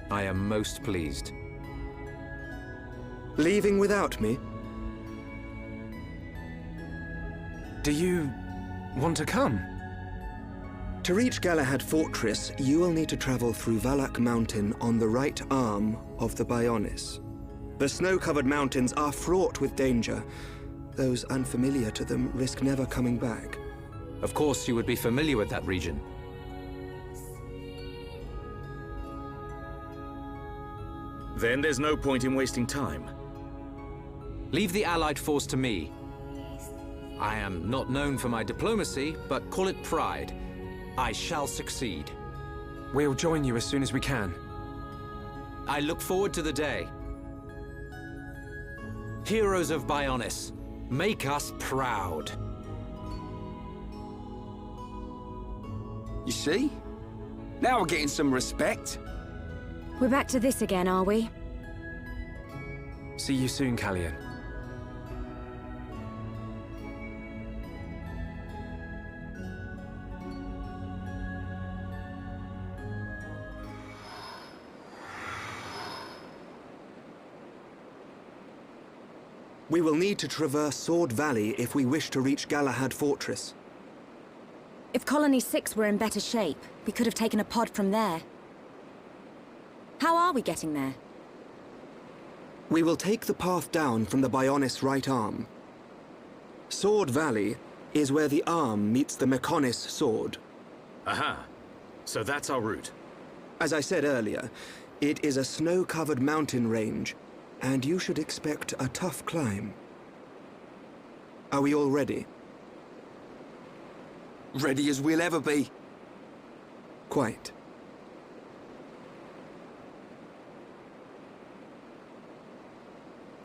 I am most pleased.
Leaving without me?
Do you want to come?
To reach Galahad Fortress, you will need to travel through Valak Mountain on the right arm of the Bionis. The snow-covered mountains are fraught with danger. Those unfamiliar to them risk never coming back.
Of course you would be familiar with that region.
Then there's no point in wasting time.
Leave the Allied force to me. I am not known for my diplomacy, but call it pride. I shall succeed.
We'll join you as soon as we can.
I look forward to the day. Heroes of Bionis, make us proud.
You see? Now we're getting some respect.
We're back to this again, are we?
See you soon, Callian.
We will need to traverse Sword Valley if we wish to reach Galahad Fortress.
If Colony 6 were in better shape, we could have taken a pod from there. How are we getting there?
We will take the path down from the Bionis right arm. Sword Valley is where the arm meets the Mekonis sword.
Aha. So that's our route.
As I said earlier, it is a snow-covered mountain range, and you should expect a tough climb. Are we all ready?
Ready as we'll ever be.
Quite.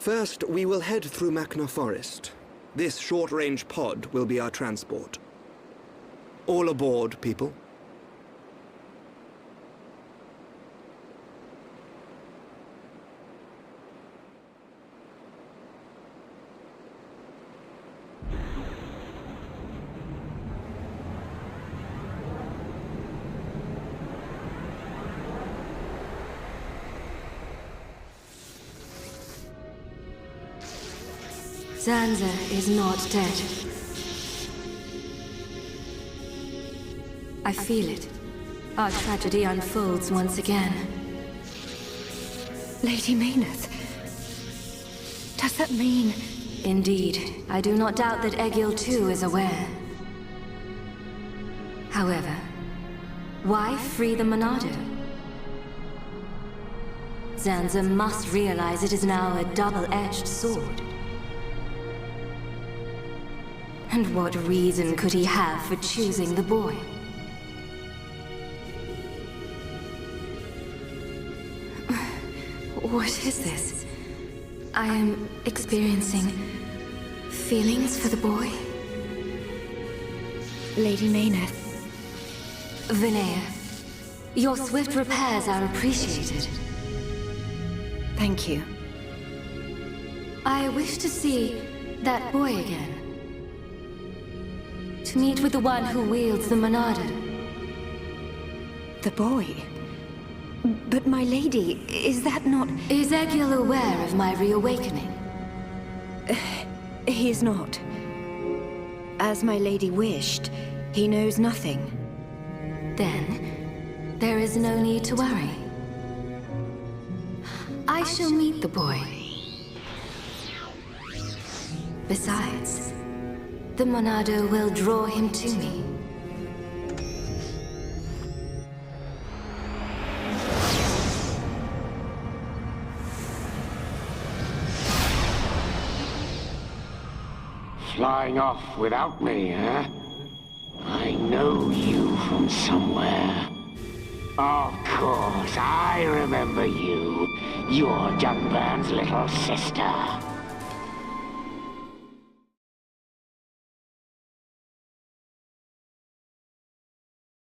First, we will head through Machna Forest. This short-range pod will be our transport. All aboard, people.
Zanza is not dead. I feel it. Our tragedy unfolds once again.
Lady Maynard. Does that mean...
Indeed. I do not doubt that Egil too is aware. However, why free the Monado? Zanza must realize it is now a double-edged sword. And what reason could he have for choosing the boy? What is this? I am experiencing feelings for the boy.
Lady Maynard.
Vinaya, your swift repairs are appreciated.
Thank you.
I wish to see that boy again. To meet with the one who wields the Monado.
The boy? But my lady, is that not...
Is Egil aware of my reawakening?
He is not. As my lady wished, he knows nothing.
Then, there is no need to worry. I shall meet the boy. Besides, the Monado will draw him to me.
Flying off without me, huh? I know you from somewhere. Of course, I remember you. You're Jungburn's little sister.